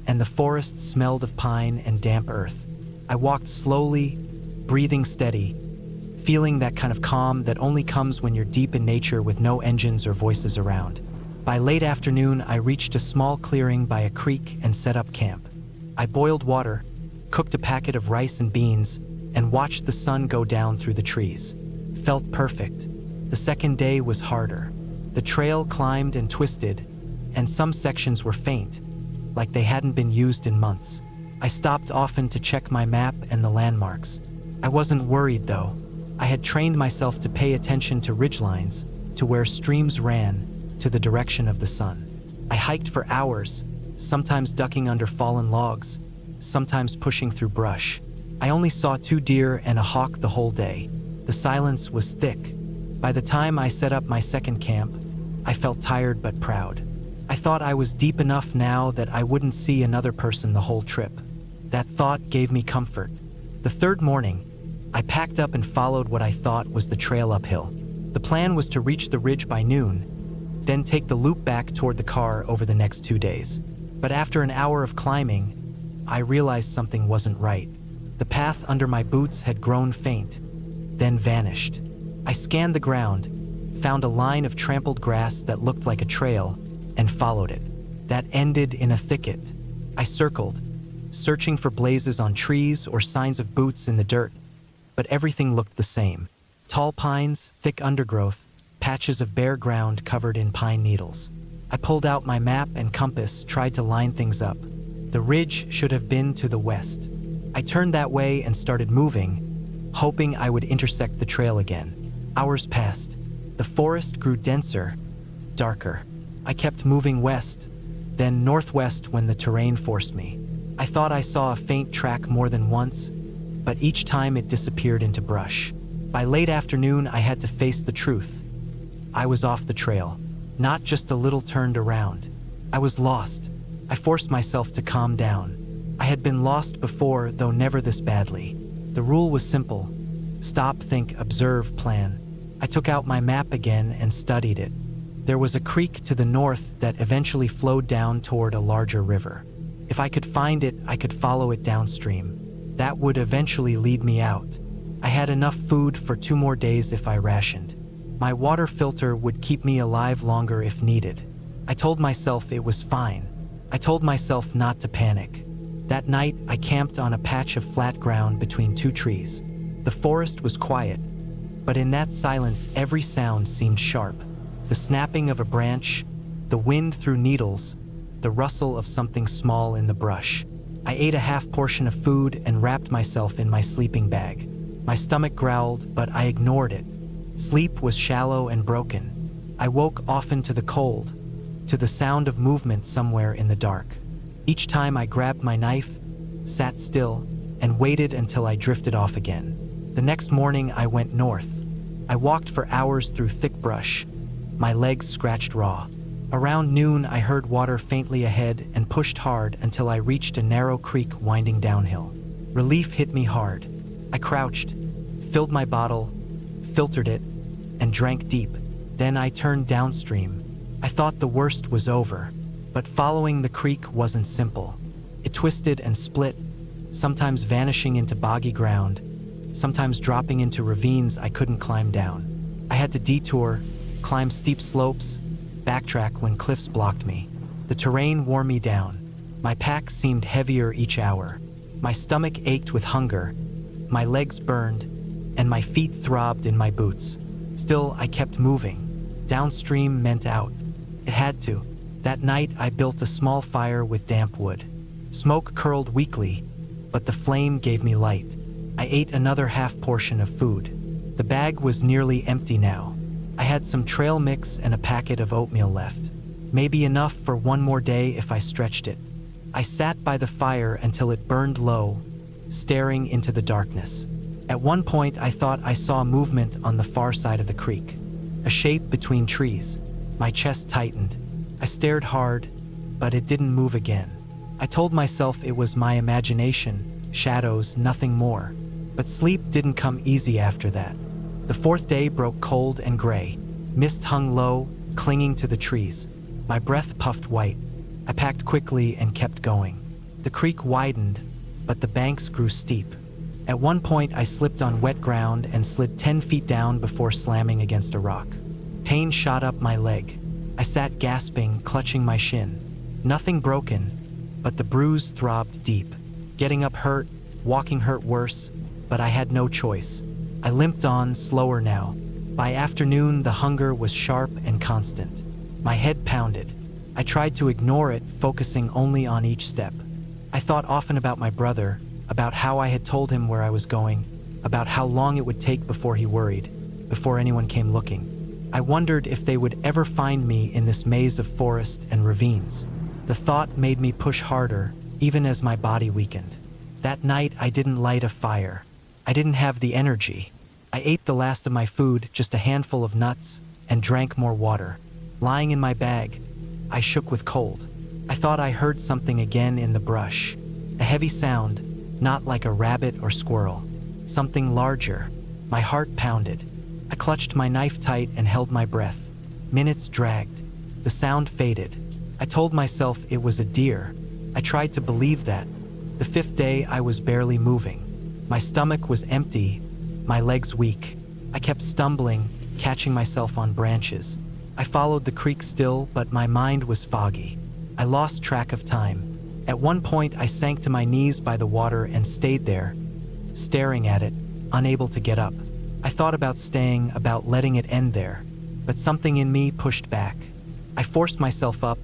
and the forest smelled of pine and damp earth. I walked slowly, breathing steady, feeling that kind of calm that only comes when you're deep in nature with no engines or voices around. By late afternoon, I reached a small clearing by a creek and set up camp. I boiled water, cooked a packet of rice and beans, and watched the sun go down through the trees. Felt perfect. The second day was harder. The trail climbed and twisted, and some sections were faint, like they hadn't been used in months. I stopped often to check my map and the landmarks. I wasn't worried though. I had trained myself to pay attention to ridgelines, to where streams ran, to the direction of the sun. I hiked for hours, sometimes ducking under fallen logs, sometimes pushing through brush. I only saw 2 deer and a hawk the whole day. The silence was thick. By the time I set up my second camp, I felt tired but proud. I thought I was deep enough now that I wouldn't see another person the whole trip. That thought gave me comfort. The third morning, I packed up and followed what I thought was the trail uphill. The plan was to reach the ridge by noon, then take the loop back toward the car over the next 2 days. But after an hour of climbing, I realized something wasn't right. The path under my boots had grown faint, then vanished. I scanned the ground, found a line of trampled grass that looked like a trail, and followed it. That ended in a thicket. I circled, searching for blazes on trees or signs of boots in the dirt, but everything looked the same. Tall pines, thick undergrowth, patches of bare ground covered in pine needles. I pulled out my map and compass, tried to line things up. The ridge should have been to the west. I turned that way and started moving, hoping I would intersect the trail again. Hours passed. The forest grew denser, darker. I kept moving west, then northwest when the terrain forced me. I thought I saw a faint track more than once, but each time it disappeared into brush. By late afternoon, I had to face the truth. I was off the trail, not just a little turned around. I was lost. I forced myself to calm down. I had been lost before, though never this badly. The rule was simple: stop, think, observe, plan. I took out my map again and studied it. There was a creek to the north that eventually flowed down toward a larger river. If I could find it, I could follow it downstream. That would eventually lead me out. I had enough food for 2 more days if I rationed. My water filter would keep me alive longer if needed. I told myself it was fine. I told myself not to panic. That night, I camped on a patch of flat ground between 2 trees. The forest was quiet, but in that silence, every sound seemed sharp. The snapping of a branch, the wind through needles, the rustle of something small in the brush. I ate a half portion of food and wrapped myself in my sleeping bag. My stomach growled, but I ignored it. Sleep was shallow and broken. I woke often to the cold, to the sound of movement somewhere in the dark. Each time I grabbed my knife, sat still, and waited until I drifted off again. The next morning I went north. I walked for hours through thick brush, my legs scratched raw. Around noon I heard water faintly ahead and pushed hard until I reached a narrow creek winding downhill. Relief hit me hard. I crouched, filled my bottle, filtered it, and drank deep. Then I turned downstream. I thought the worst was over, but following the creek wasn't simple. It twisted and split, sometimes vanishing into boggy ground, sometimes dropping into ravines I couldn't climb down. I had to detour, climb steep slopes, backtrack when cliffs blocked me. The terrain wore me down. My pack seemed heavier each hour. My stomach ached with hunger, my legs burned, and my feet throbbed in my boots. Still, I kept moving. Downstream meant out. It had to. That night, I built a small fire with damp wood. Smoke curled weakly, but the flame gave me light. I ate another half portion of food. The bag was nearly empty now. I had some trail mix and a packet of oatmeal left. Maybe enough for 1 more day if I stretched it. I sat by the fire until it burned low, staring into the darkness. At one point, I thought I saw movement on the far side of the creek, a shape between trees. My chest tightened. I stared hard, but it didn't move again. I told myself it was my imagination, shadows, nothing more. But sleep didn't come easy after that. The 4th day broke cold and gray. Mist hung low, clinging to the trees. My breath puffed white. I packed quickly and kept going. The creek widened, but the banks grew steep. At one point, I slipped on wet ground and slid 10 feet down before slamming against a rock. Pain shot up my leg. I sat gasping, clutching my shin. Nothing broken, but the bruise throbbed deep. Getting up hurt, walking hurt worse, but I had no choice. I limped on, slower now. By afternoon, the hunger was sharp and constant. My head pounded. I tried to ignore it, focusing only on each step. I thought often about my brother, about how I had told him where I was going, about how long it would take before he worried, before anyone came looking. I wondered if they would ever find me in this maze of forest and ravines. The thought made me push harder, even as my body weakened. That night, I didn't light a fire. I didn't have the energy. I ate the last of my food, just a handful of nuts, and drank more water. Lying in my bag, I shook with cold. I thought I heard something again in the brush. A heavy sound, not like a rabbit or squirrel. Something larger. My heart pounded. I clutched my knife tight and held my breath. Minutes dragged. The sound faded. I told myself it was a deer. I tried to believe that. The 5th day, I was barely moving. My stomach was empty, my legs weak. I kept stumbling, catching myself on branches. I followed the creek still, but my mind was foggy. I lost track of time. At one point, I sank to my knees by the water and stayed there, staring at it, unable to get up. I thought about staying, about letting it end there, but something in me pushed back. I forced myself up,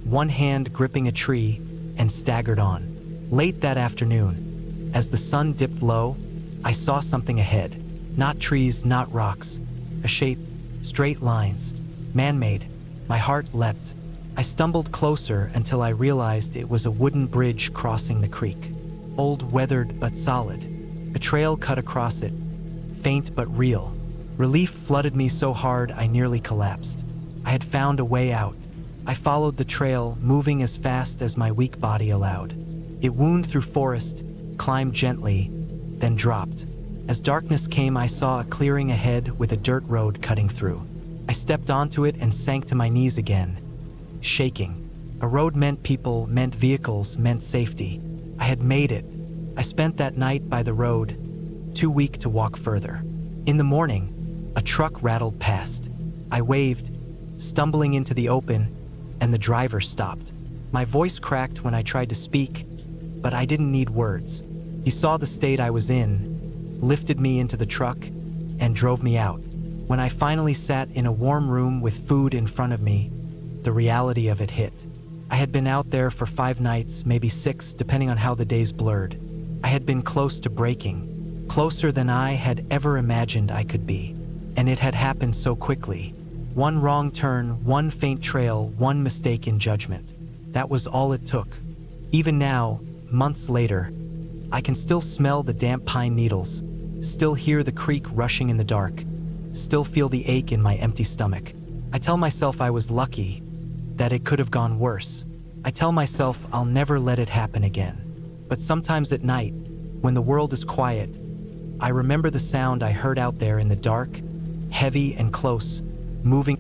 one hand gripping a tree, and staggered on. Late that afternoon, as the sun dipped low, I saw something ahead. Not trees, not rocks. A shape, straight lines, man-made. My heart leapt. I stumbled closer until I realized it was a wooden bridge crossing the creek. Old, weathered, but solid. A trail cut across it, faint but real. Relief flooded me so hard I nearly collapsed. I had found a way out. I followed the trail, moving as fast as my weak body allowed. It wound through forest, climbed gently, then dropped. As darkness came, I saw a clearing ahead with a dirt road cutting through. I stepped onto it and sank to my knees again, shaking. A road meant people, meant vehicles, meant safety. I had made it. I spent that night by the road, too weak to walk further. In the morning, a truck rattled past. I waved, stumbling into the open, and the driver stopped. My voice cracked when I tried to speak, but I didn't need words. He saw the state I was in, lifted me into the truck, and drove me out. When I finally sat in a warm room with food in front of me, the reality of it hit. I had been out there for 5 nights, maybe 6, depending on how the days blurred. I had been close to breaking, closer than I had ever imagined I could be. And it had happened so quickly. One wrong turn, one faint trail, one mistake in judgment. That was all it took. Even now, months later, I can still smell the damp pine needles, still hear the creek rushing in the dark, still feel the ache in my empty stomach. I tell myself I was lucky, that it could have gone worse. I tell myself I'll never let it happen again. But sometimes at night, when the world is quiet, I remember the sound I heard out there in the dark, heavy and close, moving